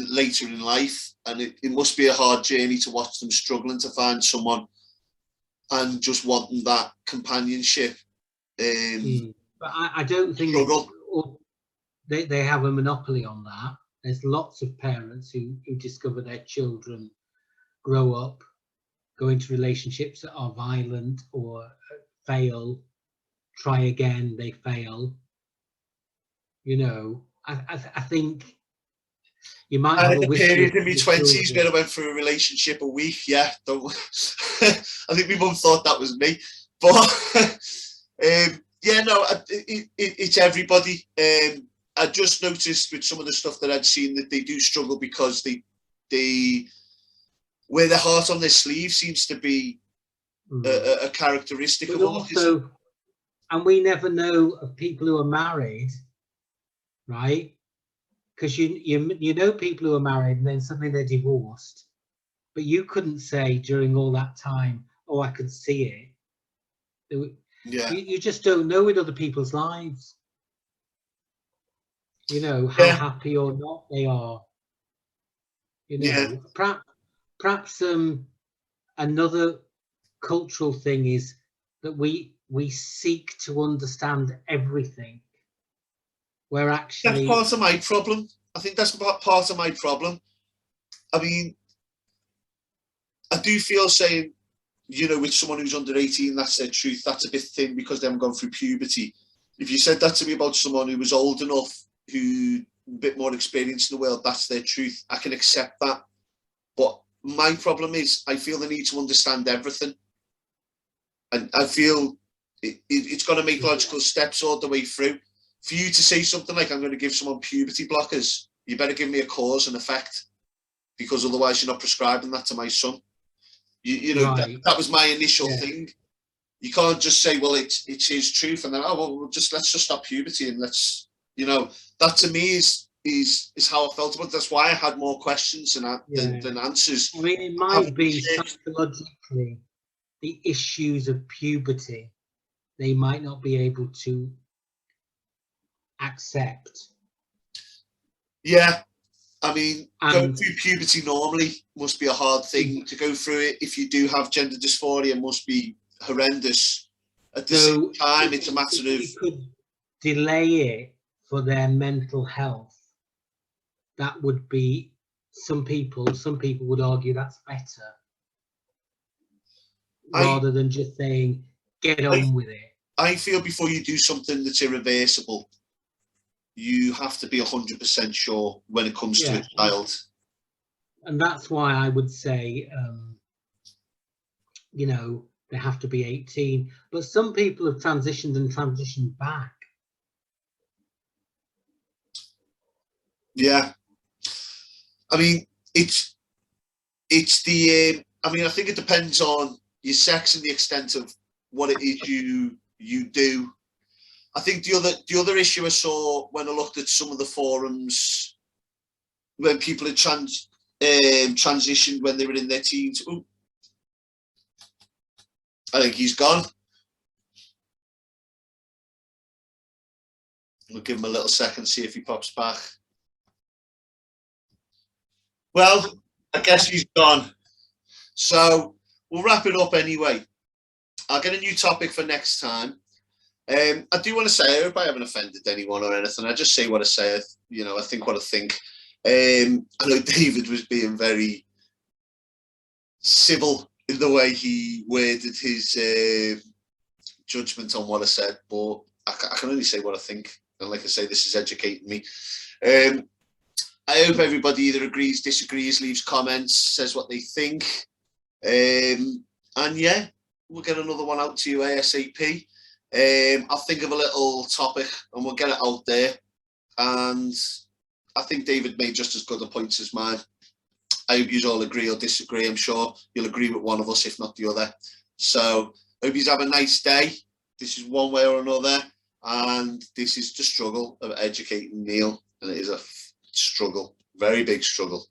later in life, and it must be a hard journey to watch them struggling to find someone and just wanting that companionship. But I don't think they have a monopoly on that. There's lots of parents who discover their children grow up, go into relationships that are violent or fail, try again, they fail. You know, I think you might have a period in my 20s where I went through a relationship a week. Yeah, I think my mum thought that was me, but yeah, no, it's everybody. I just noticed with some of the stuff that I'd seen that they do struggle because they wear their heart on their sleeve seems to be a characteristic of autism. And we never know of people who are married, right? Because you know people who are married and then suddenly they're divorced, but you couldn't say during all that time, oh, I could see it. Yeah. You just don't know with other people's lives, you know, how happy or not they are. You know, perhaps another cultural thing is that we seek to understand everything, where actually that's part of my problem. I think that's part of my problem. I mean, I do feel saying, you know, with someone who's under 18, that's their truth. That's a bit thin because they haven't gone through puberty. If you said that to me about someone who was old enough, who a bit more experienced in the world, that's their truth. I can accept that. But my problem is I feel the need to understand everything. And I feel it's got to make logical steps all the way through. For you to say something like, I'm going to give someone puberty blockers, you better give me a cause and effect, because otherwise you're not prescribing that to my son. You know, right. that was my initial thing. You can't just say, well, it's his truth, and then, oh, well, let's just stop puberty and let's, you know, that to me is how I felt about it. That's why I had more questions than answers. I mean, it might be psychologically the issues of puberty they might not be able to accept. Yeah. I mean, going through puberty normally must be a hard thing to go through it. If you do have gender dysphoria, must be horrendous. At the same time, it's a matter of... You could delay it for their mental health. That would be, some people would argue that's better. Rather than just saying, get on with it. I feel before you do something that's irreversible, you have to be 100% sure when it comes to a child. And that's why I would say, you know, they have to be 18. But some people have transitioned and transitioned back. Yeah. I mean, it's the, I mean, I think it depends on your sex and the extent of what it is you do. I think the other issue I saw when I looked at some of the forums when people had transitioned when they were in their teens. Ooh, I think he's gone. We'll give him a little second, see if he pops back. Well, I guess he's gone. So we'll wrap it up anyway. I'll get a new topic for next time. I do want to say, I hope I haven't offended anyone or anything. I just say what I say. You know, I think what I think. I know David was being very civil in the way he worded his judgment on what I said, but I can only say what I think. And like I say, this is educating me. I hope everybody either agrees, disagrees, leaves comments, says what they think. And yeah, we'll get another one out to you ASAP. I'll think of a little topic and we'll get it out there. And I think David made just as good a point as mine. I hope you all agree or disagree. I'm sure you'll agree with one of us, if not the other. So hope you have a nice day. This is one way or another. And this is the struggle of educating Neil. And it is a struggle, very big struggle.